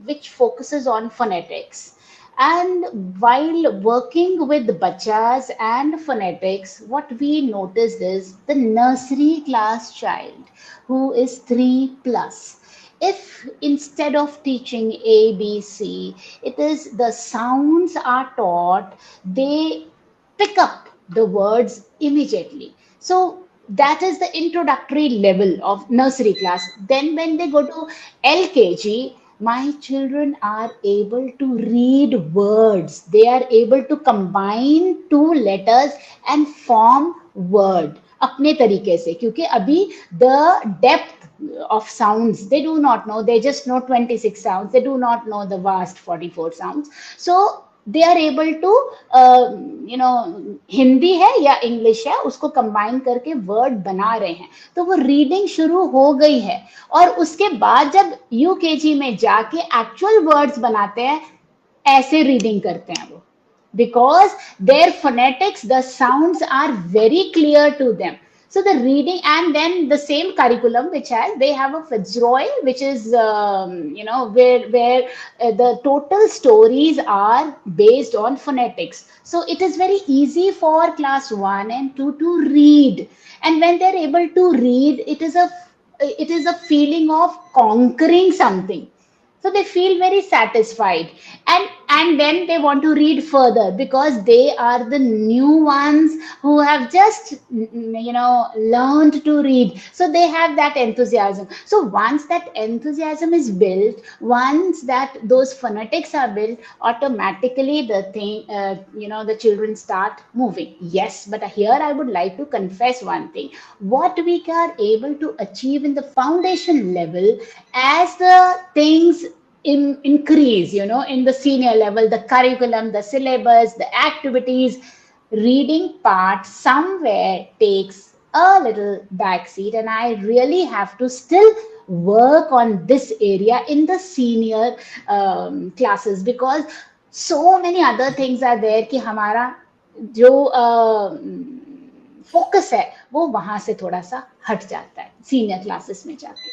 which focuses on phonetics. And while working with bachas and phonetics, what we noticed is the nursery class child who is 3+. If instead of teaching A, B, C, it is the sounds are taught, they pick up the words immediately. So that is the introductory level of nursery class. Then when they go to LKG, my children are able to read words. They are able to combine 2 letters and form word अपने तरीके से, क्योंकि अभी the depth of sounds they do not know. They just know 26 sounds. They do not know the vast 44 sounds. So they are able to Hindi है या English है, उसको combine करके वर्ड बना रहे हैं, तो वो रीडिंग शुरू हो गई है। और उसके बाद जब यूकेजी में जाके एक्चुअल वर्ड्स बनाते हैं, ऐसे रीडिंग करते हैं वो, because their phonetics, the sounds are very clear to them. So the reading, and then the same curriculum which they have a Fitzroy, which is where the total stories are based on phonetics. So it is very easy for class 1 and 2 to read, and when they're able to read, it is a feeling of conquering something. So they feel very satisfied, and then they want to read further because they are the new ones who have just learned to read. So they have that enthusiasm. So once that enthusiasm is built, once that those phonetics are built, automatically the thing the children start moving. Yes, but here I would like to confess one thing. What we are able to achieve in the foundation level, as the things increase, in the senior level, the curriculum, the syllabus, the activities, reading part somewhere takes a little backseat, and I really have to still work on this area in the senior classes, because so many other things are there कि हमारा जो focus है वो वहां से थोड़ा सा हट जाता है सीनियर क्लासेस में जाके।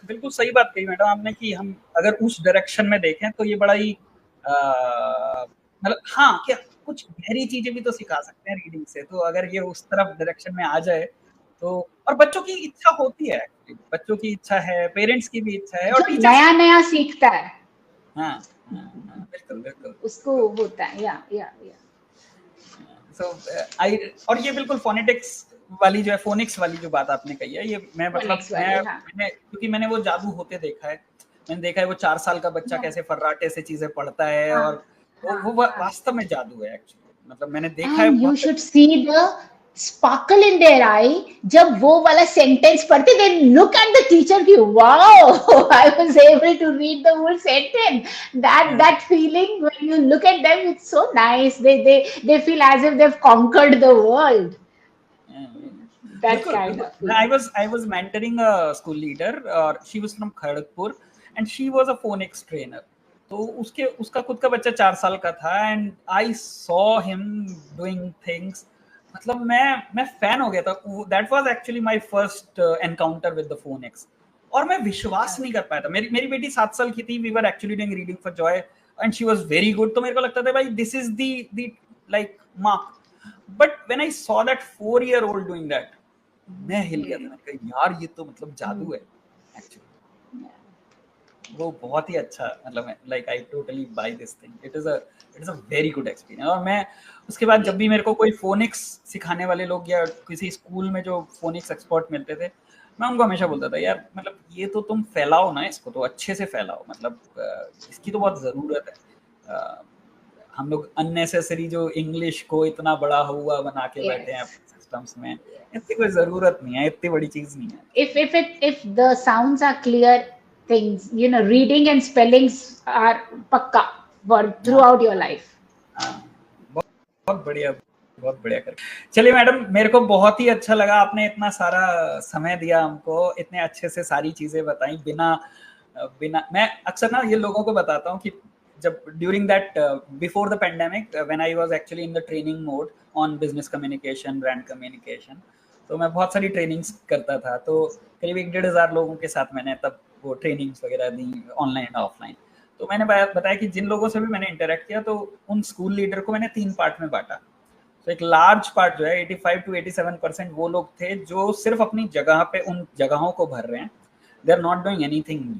बिल्कुल सही बात कही मैडम आपने कि हम अगर उस डायरेक्शन में देखें तो ये बड़ा ही मतलब हाँ, क्या कुछ गहरी चीजें भी तो सिखा सकते हैं रीडिंग से, तो अगर ये उस तरफ डायरेक्शन में आ जाए तो, और बच्चों की इच्छा होती है, बच्चों की इच्छा है, पेरेंट्स की भी इच्छा है, और जो टीचर्स नया नया सीखता है हाँ, हाँ, बिल्कुल बिल्कुल उसको होता है या सो आई, और ये बिल्कुल फोनेटिक्स वाली जो है, फोनिक्स वाली जो बात आपने कही है, ये मैं मतलब मैंने क्योंकि मैंने वो जादू होते देखा है, मैंने देखा है वो 4 साल का बच्चा कैसे फर्राटे से चीजें पढ़ता है, और वो वास्तव में जादू है एक्चुअली, मतलब मैंने देखा है। You should see the sparkle in their eye जब वो वाला सेंटेंस पढ़ते, they look at the teacher की wow I was able to read the whole sentence, that feeling when you look at them, it's so nice, they feel as if they've conquered the world. That kind of feeling. I was mentoring a school leader, she was from Kharagpur and she was a phonics trainer, तो उसका खुद का बच्चा 4 साल का था, and I saw him doing things, मतलब मैं फैन हो गया था। That was actually my first encounter with the phoenix, और मैं विश्वास नहीं कर पाया था। मेरी बेटी 7 साल की थी, we were actually doing reading for joy and she was very good, तो मेरे को लगता था भाई this is the like mark, but when I saw that 4-year-old doing that, मैं हिल गया था, मैंने कहा यार ये तो मतलब जादू है एक्चुअली, वो बहुत ही अच्छा, मतलब like I totally buy this thing, it is a very good experience. और मैं उसके बाद जब भी मेरे को कोई फोनिक्स सिखाने वाले लोग या किसी स्कूल में जो फोनिक्स एक्सपर्ट मिलते थे, मैं उनको हमेशा बोलता था यार मतलब ये तो तुम फैलाओ ना, इसको तो अच्छे से फैलाओ, मतलब इसकी तो बहुत ज़रूरत है। हम लोग अननेसेसरी जो इंग्लिश को इतना बड़ा हुआ बना के बैठे हैं अपने सिस्टम्स में, इतनी कोई ज़रूरत नहीं है, इतनी बड़ी चीज़ नहीं है। If the sounds are clear, things, you know, reading and spellings are pakka for throughout your life. बहुत बढ़िया, बहुत बढ़िया कर। चलिए मैडम, मेरे को बहुत ही अच्छा लगा, आपने इतना सारा समय दिया हमको, इतने अच्छे से सारी चीजें बताई, बिना मैं अक्सर ना ये लोगों को बताता हूँ कि जब during that before the pandemic when I was actually in the training mode on business communication, brand communication, तो मैं बहुत सारी ट्रेनिंग्स करता था, तो करीब 1,500 लोगों के साथ मैंने तब वो ट्रेनिंग्स वगैरह दी, ऑनलाइन ऑफलाइन। तो मैंने बताया कि जिन लोगों से भी मैंने इंटरेक्ट किया, तो उन स्कूल लीडर को मैंने 3 पार्ट में बांटा। तो एक लार्ज पार्ट जो है 85 to 87% वो लोग थे जो सिर्फ अपनी जगह पे उन जगहों को भर रहे हैं, they are not doing anything new,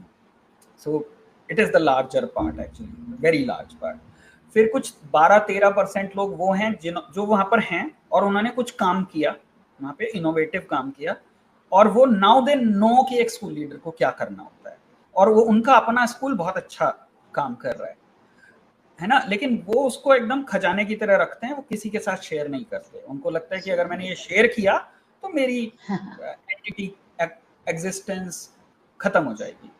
so it is the larger part actually, very large part. फिर कुछ 12-13% लोग वो हैं जो वहां पर हैं और उन्होंने कुछ काम किया वहां पे, इनोवेटिव काम किया, और वो नाउ दे नो कि एक स्कूल लीडर को क्या करना होता है, और वो उनका अपना स्कूल बहुत अच्छा काम कर रहा है ना, लेकिन वो उसको एकदम खजाने की तरह रखते हैं, वो किसी के साथ शेयर नहीं करते। उनको लगता है कि अगर मैंने ये शेयर किया तो मेरी एंटिटी एग्जिस्टेंस खत्म हो जाएगी।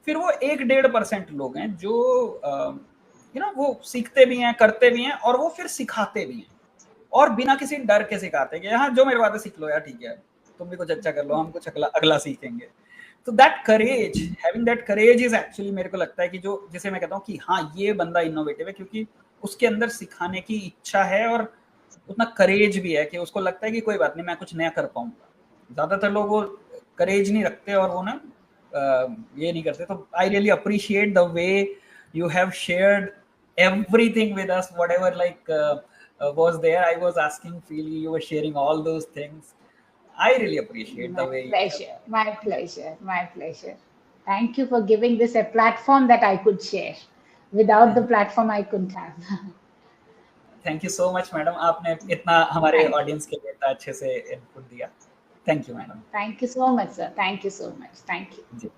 फिर वो 1-1.5% लोग हैं जो वो सीखते भी हैं, करते भी हैं, और वो फिर सिखाते भी हैं, और बिना किसी डर के सिखाते हैं कि हाँ जो मेरे बातें सीख लो यार, ठीक है, तुम भी कुछ अच्छा कर लो, हम कुछ अगला सीखेंगे। तो that courage, having that courage is actually, मेरे को लगता है कि जो जिसे मैं कहता हूँ कि हाँ ये बंदा इनोवेटिव है, क्योंकि उसके अंदर सिखाने की इच्छा है और उतना करेज भी है कि उसको लगता है कि कोई बात नहीं, मैं कुछ नया कर पाऊंगा। ज्यादातर लोग वो करेज नहीं रखते और वो ना ये नहीं करते। तो I really appreciate the way you have shared everything with us, whatever like was there. I was asking freely, you were sharing all those things. I really appreciate the way. My pleasure. Thank you for giving this a platform that I could share. Without the platform, I couldn't have. Thank you so much, madam. आपने इतना हमारे audience के लिए इतना अच्छे से input दिया। Thank you, madam. Thank you so much, sir. Thank you so much. Thank you.